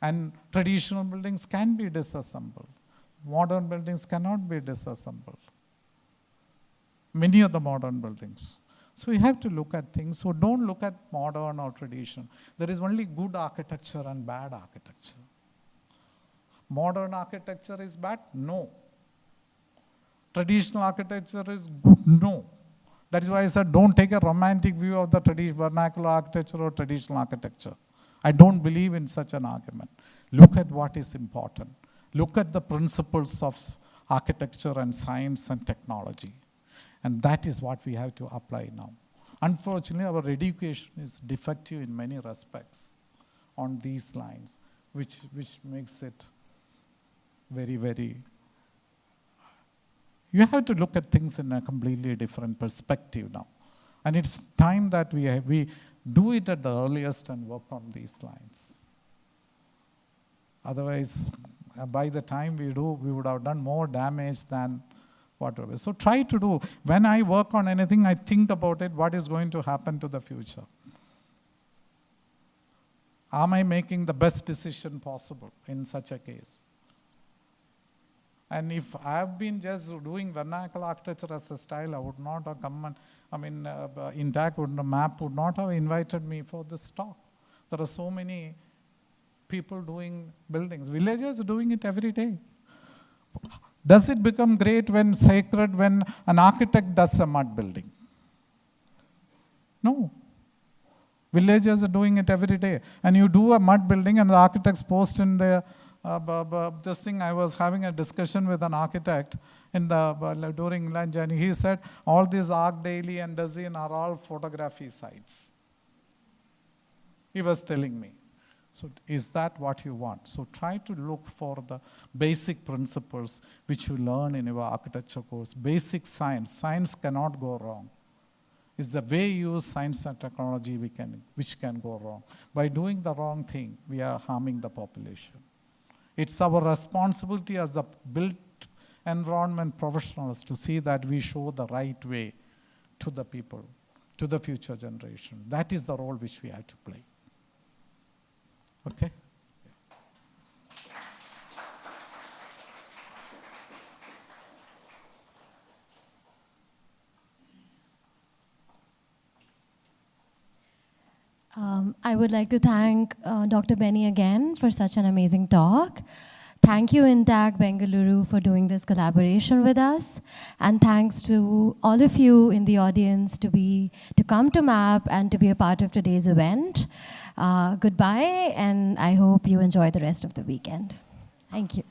And traditional buildings can be disassembled. Modern buildings cannot be disassembled. Many of the modern buildings. So you have to look at things. So don't look at modern or tradition. There is only good architecture and bad architecture. Modern architecture is bad? No. Traditional architecture is good? No. That is why I said don't take a romantic view of the vernacular architecture or traditional architecture. I don't believe in such an argument. Look at what is important. Look at the principles of architecture and science and technology. And that is what we have to apply now. Unfortunately, our education is defective in many respects on these lines, which makes it very, very... You have to look at things in a completely different perspective now. And it's time that we do it at the earliest and work on these lines. Otherwise, by the time we do, we would have done more damage than whatever. So try to do, when I work on anything, I think about it, what is going to happen to the future? Am I making the best decision possible in such a case? And if I have been just doing vernacular architecture as a style, I would not have come and, INTACH map would not have invited me for this talk. There are so many people doing buildings. Villagers are doing it every day. Does it become great when sacred when an architect does a mud building? No. Villagers are doing it every day. And you do a mud building and the architects post in their this thing. I was having a discussion with an architect during lunch, and he said all these Arc Daily and Dazin are all photography sites. He was telling me. So is that what you want? So try to look for the basic principles which you learn in your architecture course. Basic science. Science cannot go wrong. It's the way you use science and technology which can go wrong. By doing the wrong thing, we are harming the population. It's our responsibility as the built environment professionals to see that we show the right way to the people, to the future generation. That is the role which we have to play. Okay? I would like to thank Dr. Benny again for such an amazing talk. Thank you, INTACH Bengaluru, for doing this collaboration with us. And thanks to all of you in the audience to come to MAP and to be a part of today's event. Goodbye, and I hope you enjoy the rest of the weekend. Thank you.